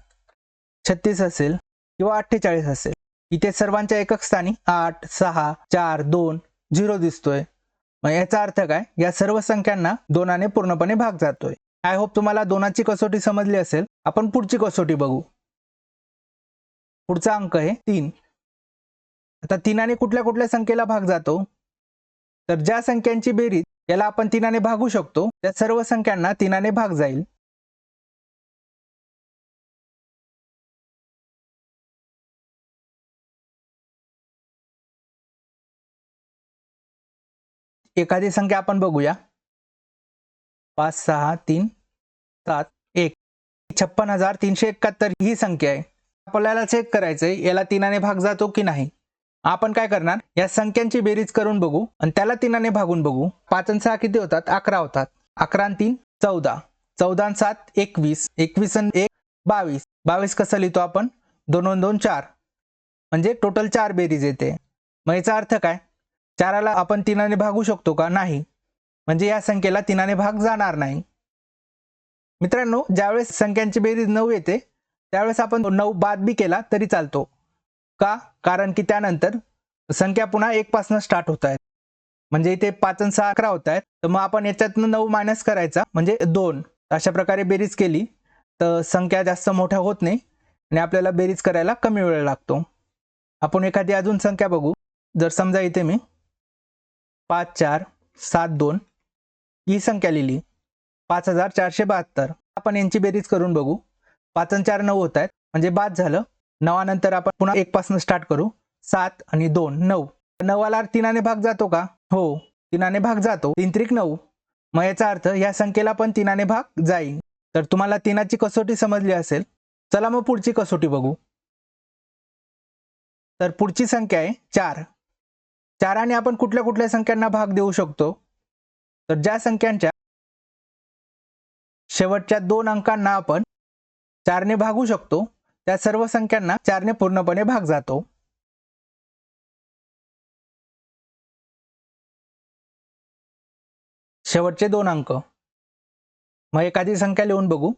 36 असेल किंवा 48 असेल. इथे सर्वांच्या एकक स्थानी 8, 6, 4, 2, 0 दिसतोय. मग याचा अर्थ काय? या सर्व संख्यांना 2ने पूर्णपणे भाग जातोय. आय होप तुम्हाला 2ची कसोटी समजली असेल. आपण पुढची कसोटी बघू. पुढचा अंक आहे 3. आता 3ने कुठल्या कुठल्या संख्येला भाग जातो? तर ज्या संख्यांची बेरीज याला आपण 3ने भागू शकतो त्या सर्व संख्यांना 3ने भाग जाईल. एखादी संख्या आपण बघूया. 5, 6, 3, 7, 1. 56,371 ही संख्या आहे. आपल्याला चेक करायचंय याला 3ने भाग जातो की नाही. आपण काय करणार? या संख्यांची बेरीज करून बघू आणि त्याला 3ने भागून बघू. 5 आणि 6 किती होतात? 11 होतात. 11 आणि 3 14. 14 आणि 7 21. 21 आणि 1 22. 22 कसं लिहितो आपण? 2 आणि 2 4. म्हणजे टोटल 4 बेरीज येते. मग याचा अर्थ काय? 4ला आपण 3ने भागू शकतो का? नाही. म्हणजे या संख्येला 3ने भाग जाणार नाही. मित्रांनो, ज्यावेळेस संख्यांची बेरीज 9 येते त्यावेळेस आपण 9 बाद बी केला तरी चालतो. का? कारण की त्यानंतर संख्या पुन्हा 1 पासून स्टार्ट होत आहेत. म्हणजे इथे 5 आणि 6 11 होत आहेत. तर मग आपण याच्यातनं 9 मायनस करायचा म्हणजे 2. अशा प्रकारे बेरीज केली तर संख्या जास्त मोठ्या होत नाही आणि आपल्याला बेरीज करायला कमी वेळ लागतो. आपण एखादी अजून संख्या बघू. जर समजा इथे मी 5 4 7 2 ही संख्या लिहिली. 5472. आपण यांची बेरीज करून बघू. 5 आणि 4 9 होत आहेत म्हणजे बाद झालं. 9 नंतर आपण पुन्हा 1 पासून स्टार्ट करू. 7 आणि 2 9. 9ला 3ने भाग जातो का? हो, 3ने भाग जातो. 3 त्रिक 9. मग याचा अर्थ या संख्येला पण 3ने भाग जाईल. तर तुम्हाला 3ची कसोटी समजली असेल. चला मग पुढची कसोटी बघू. तर पुढची संख्या आहे 4. 4ने आपण कुठल्या कुठल्या संख्यांना भाग देऊ शकतो? तर ज्या संख्यांच्या शेवटच्या 2 अंकांना आपण 4ने भागू शकतो त्या सर्व संख्यांना 4ने पूर्णपणे भाग जातो. शेवटचे 2 अंक. मग एखादी संख्या लिहून बघू.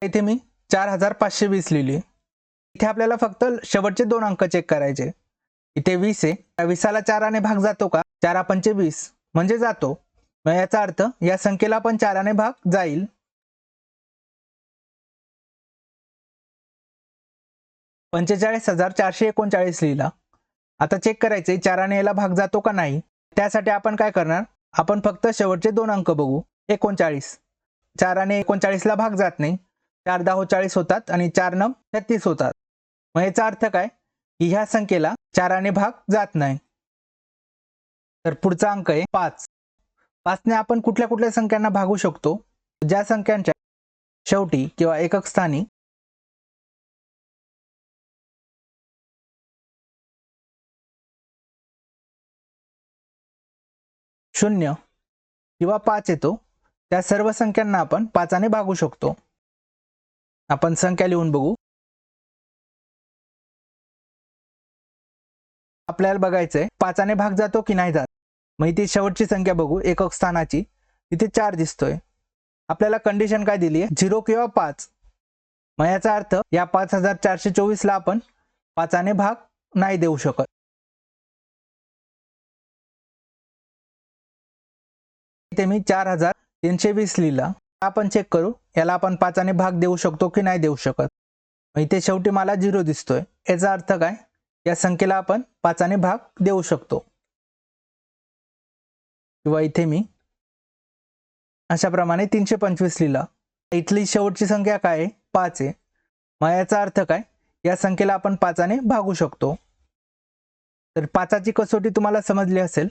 इथे मी 4520 लिहिली. इथे आपल्याला फक्त शेवटचे 2 अंक चेक करायचे. इथे 20 आहे. त्या 20ला 4ने भाग जातो का? 4 पंचे 20 म्हणजे जातो. मग याचा अर्थ या संख्येला पण 4ने भाग जाईल. $45,439 लिहिला. आता चेक करायचे 4ने याला भाग जातो का नाही. त्यासाठी आपण काय करणार? आपण फक्त शेवटचे 2 अंक बघू. 39. 4ने 39ला भाग जात नाही. 4 10 40 होतात आणि 4 9 36 होतात. मग याचा अर्थ काय? की ह्या संख्येला 4ने भाग जात नाही. तर पुढचा अंक आहे 5. 5ने आपण कुठल्या कुठल्या संख्यांना भागू शकतो? ज्या संख्यांच्या शेवटी किंवा एकक स्थानी 0 किंवा 5 येतो त्या सर्व संख्यांना आपण 5ने भागू शकतो. आपण संख्या लिहून बघू. आपल्याला बघायचंय 5ने भाग जातो की नाही जात. मग इथे शेवटची संख्या बघू एकक स्थानाची. इथे 4 दिसतोय. आपल्याला कंडिशन काय दिली आहे? 0 किंवा 5. मग याचा अर्थ या 5424ला आपण 5ने भाग नाही देऊ शकत. इथे मी 4320 लिहिला. आपण चेक करू याला आपण 5ने भाग देऊ शकतो की नाही देऊ शकत. इथे शेवटी मला 0 दिसतोय. याचा अर्थ काय, या संख्येला आपण 5ने भाग देऊ शकतो. किंवा इथे मी अशा प्रमाणे 325 लिहिला. इथली शेवटची संख्या काय आहे, 5 आहे. मग याचा अर्थ काय, या संख्येला आपण 5ने भागू शकतो. तर 5ची कसोटी तुम्हाला समजली असेल.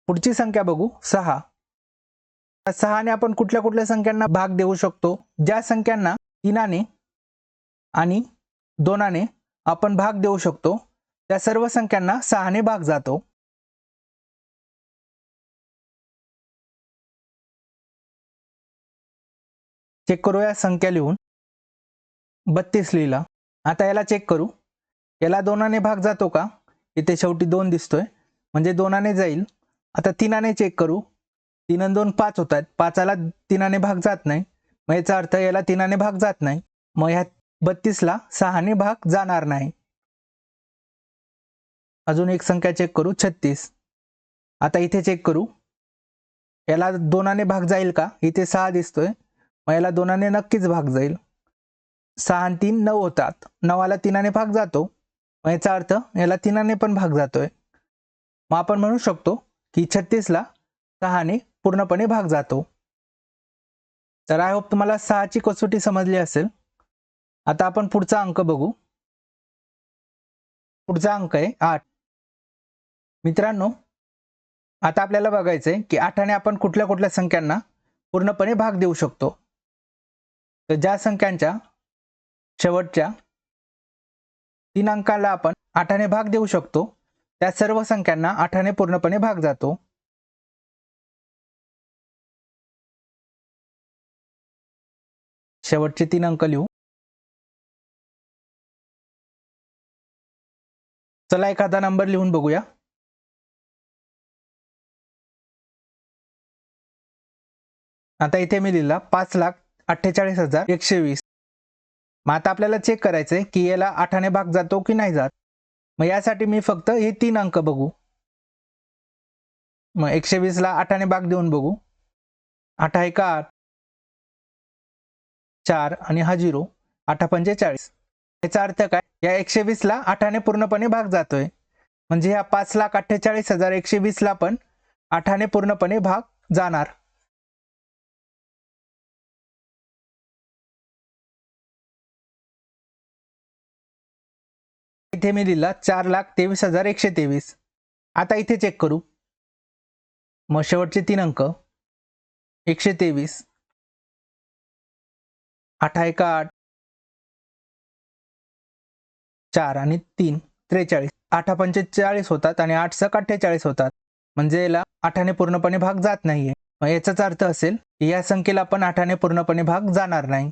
पुढची संख्या बघू, 6. 6ने आपण कुठल्या कुठल्या संख्यांना भाग देऊ शकतो. ज्या संख्यांना 3ने आणि 2ने आपण भाग देऊ शकतो त्या सर्व संख्यांना 6ने भाग जातो. चेक करूया संख्या लिहून. 32 लिहिला. आता याला चेक करू, याला 2ने भाग जातो का. इथे शेवटी 2 दिसतोय म्हणजे 2ने जाईल. आता 3ने चेक करू, 3 आणि 2 5 होत आहेत. 5ला 3ने भाग जात नाही. मग याचा अर्थ याला 3ने भाग जात नाही. मग ह्या 32ला 6ने भाग जाणार नाही. अजून एक संख्या चेक करू, 36. आता इथे चेक करू, याला 2ने भाग जाईल का. इथे 6 दिसतोय, मग याला 2ने नक्कीच भाग जाईल. 6 आणि 3 9 होतात. 9ला 3ने भाग जातो. मग याचा अर्थ याला 3ने पण भाग जातोय. मग आपण म्हणू शकतो की 36ला 6ने पूर्णपणे भाग जातो. तर आय होप तुम्हाला 6ची कसोटी समजली असेल. आता आपण पुढचा अंक बघू. पुढचा अंक आहे 8. मित्रांनो, आता आपल्याला बघायचंय की 8ने आपण कुठल्या कुठल्या संख्यांना पूर्णपणे भाग देऊ शकतो. तर ज्या संख्यांच्या शेवटच्या 3 अंकाला आपण 8ने भाग देऊ शकतो त्या सर्व संख्यांना 8ने पूर्णपणे भाग जातो. शेवटचे 3 अंक लिहू. चला एखादा नंबर लिहून बघूया. आता इथे मी लिहिला 5,48,120. मग आता आपल्याला चेक करायचंय की याला 8ने भाग जातो की नाही जात. मग यासाठी मी फक्त हे 3 अंक बघू. मग 120ला 8ने भाग देऊन बघू. 8 1 8, 4 आणि हा 0, 8 पंचे 40. याचा अर्थ काय, या 120ला 8ने पूर्णपणे भाग जातोय. म्हणजे ह्या 5,48,120ला पण 8ने पूर्णपणे भाग जाणार. इथे मी लिहिला 4,23,123. आता इथे चेक करू. मग शेवटचे 3 अंक 123, 8 1 8, 4 आणि 3 43. 8 पंचे 40 होतात आणि 8 सक 48 होतात. म्हणजे याला 8ने पूर्णपणे भाग जात नाहीये. मग याचाच अर्थ असेल की या संख्येला पण 8ने पूर्णपणे भाग जाणार नाही.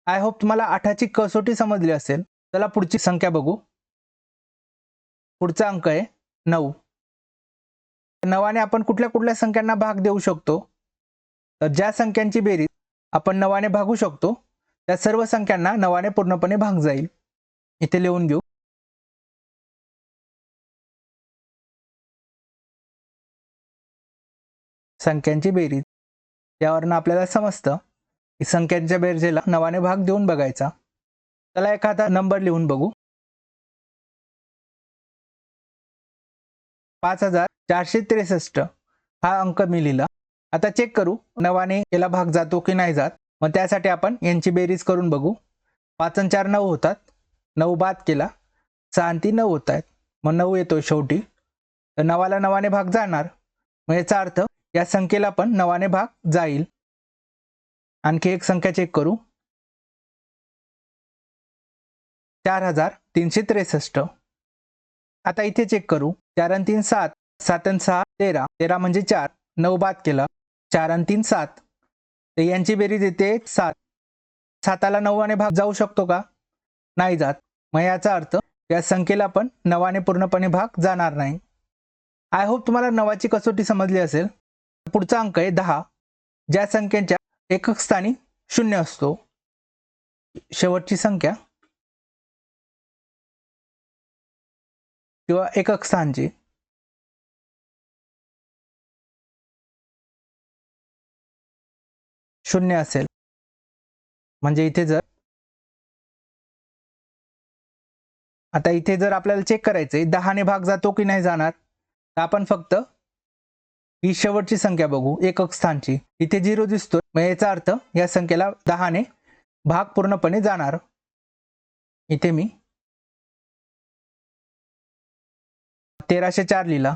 आय होप तुम्हाला 8ची कसोटी समजली असेल. चला पुढची संख्या बघू. पुढचा अंक आहे 9. 9ने आपण कुठल्या कुठल्या संख्यांना भाग देऊ शकतो. तर ज्या संख्यांची बेरीज आपण 9ने भागू शकतो त्या सर्व संख्यांना 9ने पूर्णपणे भाग जाईल. इथे लिहून घेऊ. संख्यांची बेरीज, यावरनं आपल्याला समजतं की संख्यांच्या बेरजेला 9ने भाग देऊन बघायचा. चला एखादा नंबर लिहून बघू. 5,463 हा अंक मी लिहिला. आता चेक करू 9ने याला भाग जातो की नाही जात. मग त्यासाठी आपण यांची बेरीज करून बघू. 5 आणि 4 9 होतात. 9 बाद केला, 6 आणि 3 9 होत आहेत. मग 9 येतोय शेवटी. तर 9ला 9ने भाग जाणार. मग याचा अर्थ या संख्येला पण 9ने भाग जाईल. आणखी एक संख्या चेक करू. 4,363. आता इथे चेक करू. 4 आणि 3 7, 7 आणि 6 13, 13 म्हणजे 4, 9 बाद केला, 4 आणि 3 7. तर यांची बेरीज येते 7. 7ला 9ने भाग जाऊ शकतो का, नाही जात. मग याचा अर्थ या संख्येला पण 9ने पूर्णपणे भाग जाणार नाही. आय होप तुम्हाला 9ची कसोटी समजली असेल. पुढचा अंक आहे 10. ज्या संख्येच्या एकक स्थानी 0 असतो. शेवटची संख्या किंवा एकक स्थानची शून्य असेल, म्हणजे इथे जर आता इथे जर आपल्याला चेक करायचंय 10 ने भाग जातो की नाही जाणार, तर आपण फक्त ही शेवटची संख्या बघू एकक स्थानची. इथे 0 दिसतोय, मग याचा अर्थ या संख्येला 10 ने भाग पूर्णपणे जाणार. इथे मी 1304 लिहिला.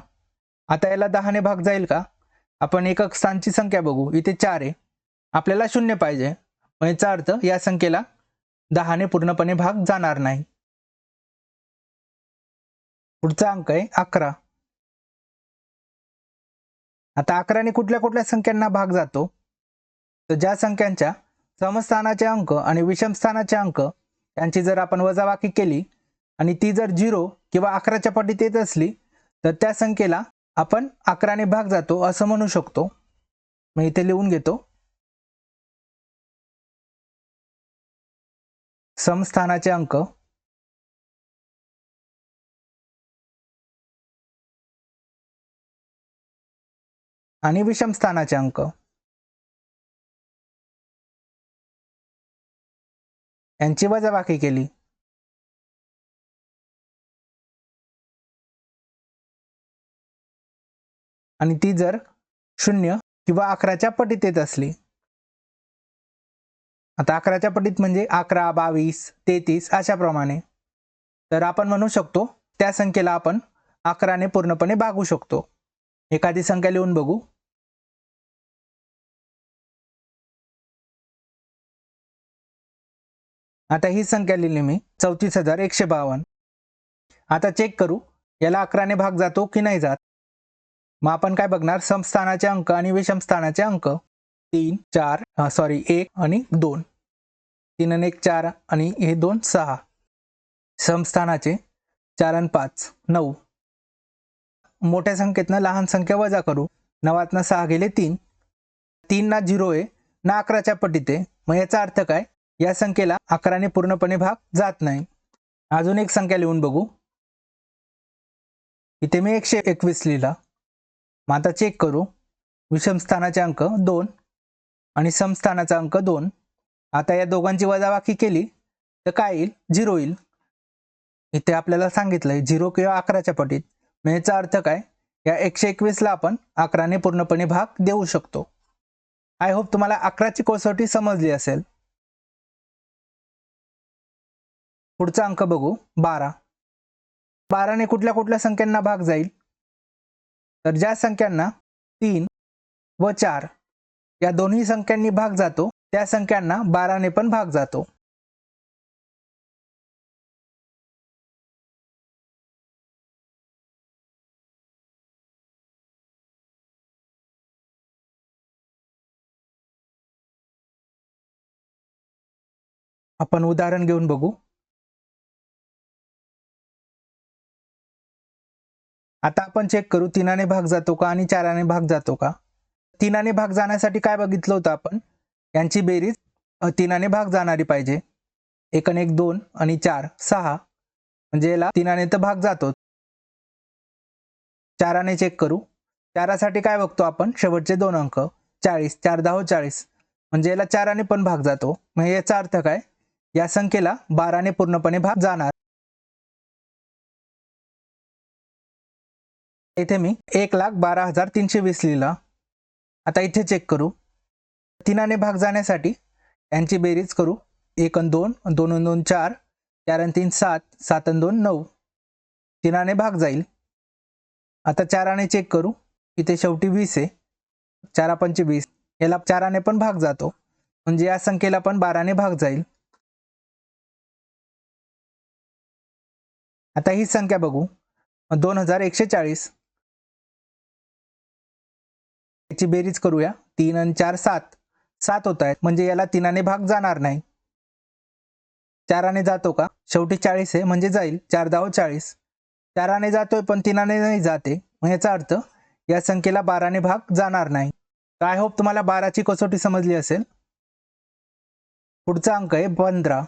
आता याला 10 ने भाग जाईल का? आपण एकक स्थानची संख्या बघू. इथे 4 आहे, आपल्याला 0 पाहिजे, मग याचा अर्थ या संख्येला 10 ने पूर्णपणे भाग जाणार नाही. पुढचा अंक आहे 11. आता 11 ने कुठल्या कुठल्या संख्यांना भाग जातो? तर ज्या संख्यांच्या समस्थानाचे अंक आणि विषमस्थानाचे अंक यांची जर आपण वजाबाकी केली आणि ती जर 0 किंवा 11च्या पटीत येत असली, तर त्या संख्येला आपण 11 ने भाग जातो असं म्हणू शकतो. मग इथे लिहून घेतो. समस्थानाचे अंक आणि विषमस्थानाचे अंक यांची वजाबाकी केली आणि ती जर 0 किंवा 11च्या पटीत येत असली, आता 11च्या पटीत म्हणजे 11, 22, 33 अशाप्रमाणे, तर आपण म्हणू शकतो त्या संख्येला आपण 11 ने पूर्णपणे भागू शकतो. एखादी संख्या लिहून बघू. आता ही संख्या लिहिली मी 34,152. आता चेक करू याला 11 ने भाग जातो की नाही जात. मग आपण काय बघणार, समस्थानाचे अंक आणि विषमस्थानाचे अंक. 1 आणि 2. 3 आणि 1 4 आणि हे 2 6. समस्थानाचे 4 आणि 5 9. मोठ्या संख्येतनं लहान संख्या वजा करू. 9तनं 6 गेले 3. 3 ना 0 आहे ना 11च्या पटीत आहे, मग याचा अर्थ काय, या संख्येला 11 ने पूर्णपणे भाग जात नाही. अजून एक संख्या लिहून बघू. इथे मी 121 लिहिला. मग आता चेक करू. विषमस्थानाचे अंक 2 आणि समस्थानाचा अंक 2. आता या दोघांची वजाबाकी केली तर काय येईल, 0 येईल. इथे आपल्याला सांगितलंय 0 किंवा 11च्या पटीत, मग याचा अर्थ काय, या 121 ला आपण 11 ने पूर्णपणे भाग देऊ शकतो. आय होप तुम्हाला 11ची कसोटी समजली असेल. पुढचा अंक बघू 12. 12 ने कुठल्या कुठल्या संख्यांना भाग जाईल, तर ज्या संख्यांना 3 व 4 या दोन्ही संख्यांनी भाग जातो त्या संख्यांना 12 ने पण भाग जातो. आपण उदाहरण घेऊन बघू. आता आपण चेक करू 3 ने भाग जातो का आणि 4 ने भाग जातो का. 3 ने भाग जाण्यासाठी काय बघितलं होतं आपण, यांची बेरीज 3 ने भाग जाणारी पाहिजे. 1 आणि 1 2 आणि 4 6, म्हणजे याला 3 ने तर भाग जातो. 4 ने चेक करू. 4 साठी काय बघतो आपण, शेवटचे 2 अंक 40, 4 10 40, म्हणजे याला 4 ने पण भाग जातो. मग याचा अर्थ काय, या संख्येला 12 ने पूर्णपणे भाग जाणार. इथे मी 1,12,320 लिहिला. आता इथे चेक करू. 3 ने भाग जाण्यासाठी यांची बेरीज करू. 1 आणि 2, 2 आणि 2 4, 4 आणि 3 7, 7 आणि 2 9. 3 ने भाग जाईल. आता 4 ने चेक करू. इथे शेवटी 20 आहे, 4 पंचे 20, याला 4 ने पण भाग जातो, म्हणजे या संख्येला पण 12 ने भाग जाईल. आता ही संख्या बघू 2140. याची बेरीज करूया. 3 आणि 4 7, 7 होत आहेत, म्हणजे याला 3 ने भाग जाणार नाही. 4 ने जातो का, शेवटी 40 आहे म्हणजे जाईल. 4 10 40. 4 ने जातोय पण 3 ने नाही जाते, मग याचा अर्थ या संख्येला 12 ने भाग जाणार नाही. तर आय होप तुम्हाला 12ची कसोटी समजली असेल. पुढचा अंक आहे 15.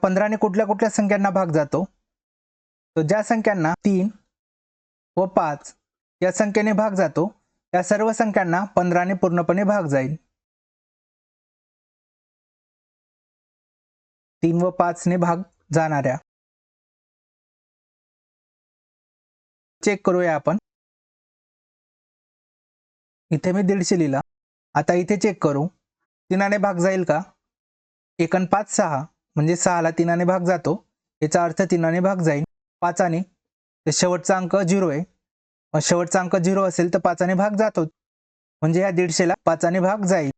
15ने कुठल्या कुठल्या संख्यांना भाग जातो? तर ज्या संख्यांना 3 व 5 या संख्येने भाग जातो त्या सर्व संख्यांना 15ने पूर्णपणे भाग जाईल. 3 व 5ने भाग जाणाऱ्या चेक करूया आपण. इथे मी 150 लिहिला. आता इथे चेक करू 3ने भाग जाईल का? 1 आणि 5 6 म्हणजे 6ला 3ने भाग जातो. याचा अर्थ 3ने भाग जाईल. 5ने तर शेवटचा अंक 0 आहे. मग शेवटचा अंक 0 असेल तर 5ने भाग जातो. म्हणजे या 150ला 5ने भाग जाईल.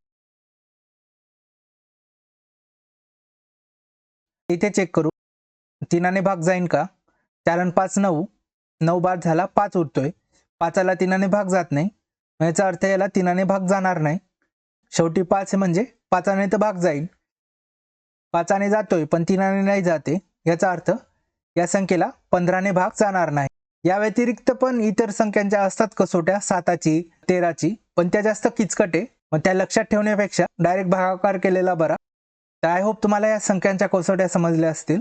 इथे चेक करू 3ने भाग जाईल का? 4 आणि 5 9 9 बाद झाला 5 उरतोय. 5ला 3ने भाग जात नाही. याचा अर्थ याला 3ने भाग जाणार नाही. शेवटी 5 आहे म्हणजे 5ने तर भाग जाईल. 5ने जातोय पण 3ने नाही जाते. याचा अर्थ या संख्येला 15ने भाग जाणार नाही. या व्यतिरिक्त पण इतर संख्यांच्या असतात कसोट्या 7ची 13ची, पण त्या जास्त किचकट आहे. मग त्या लक्षात ठेवण्यापेक्षा डायरेक्ट भागाकार केलेला बरा. तर आय होप तुम्हाला या संख्यांच्या कसोट्या समजल्या असतील.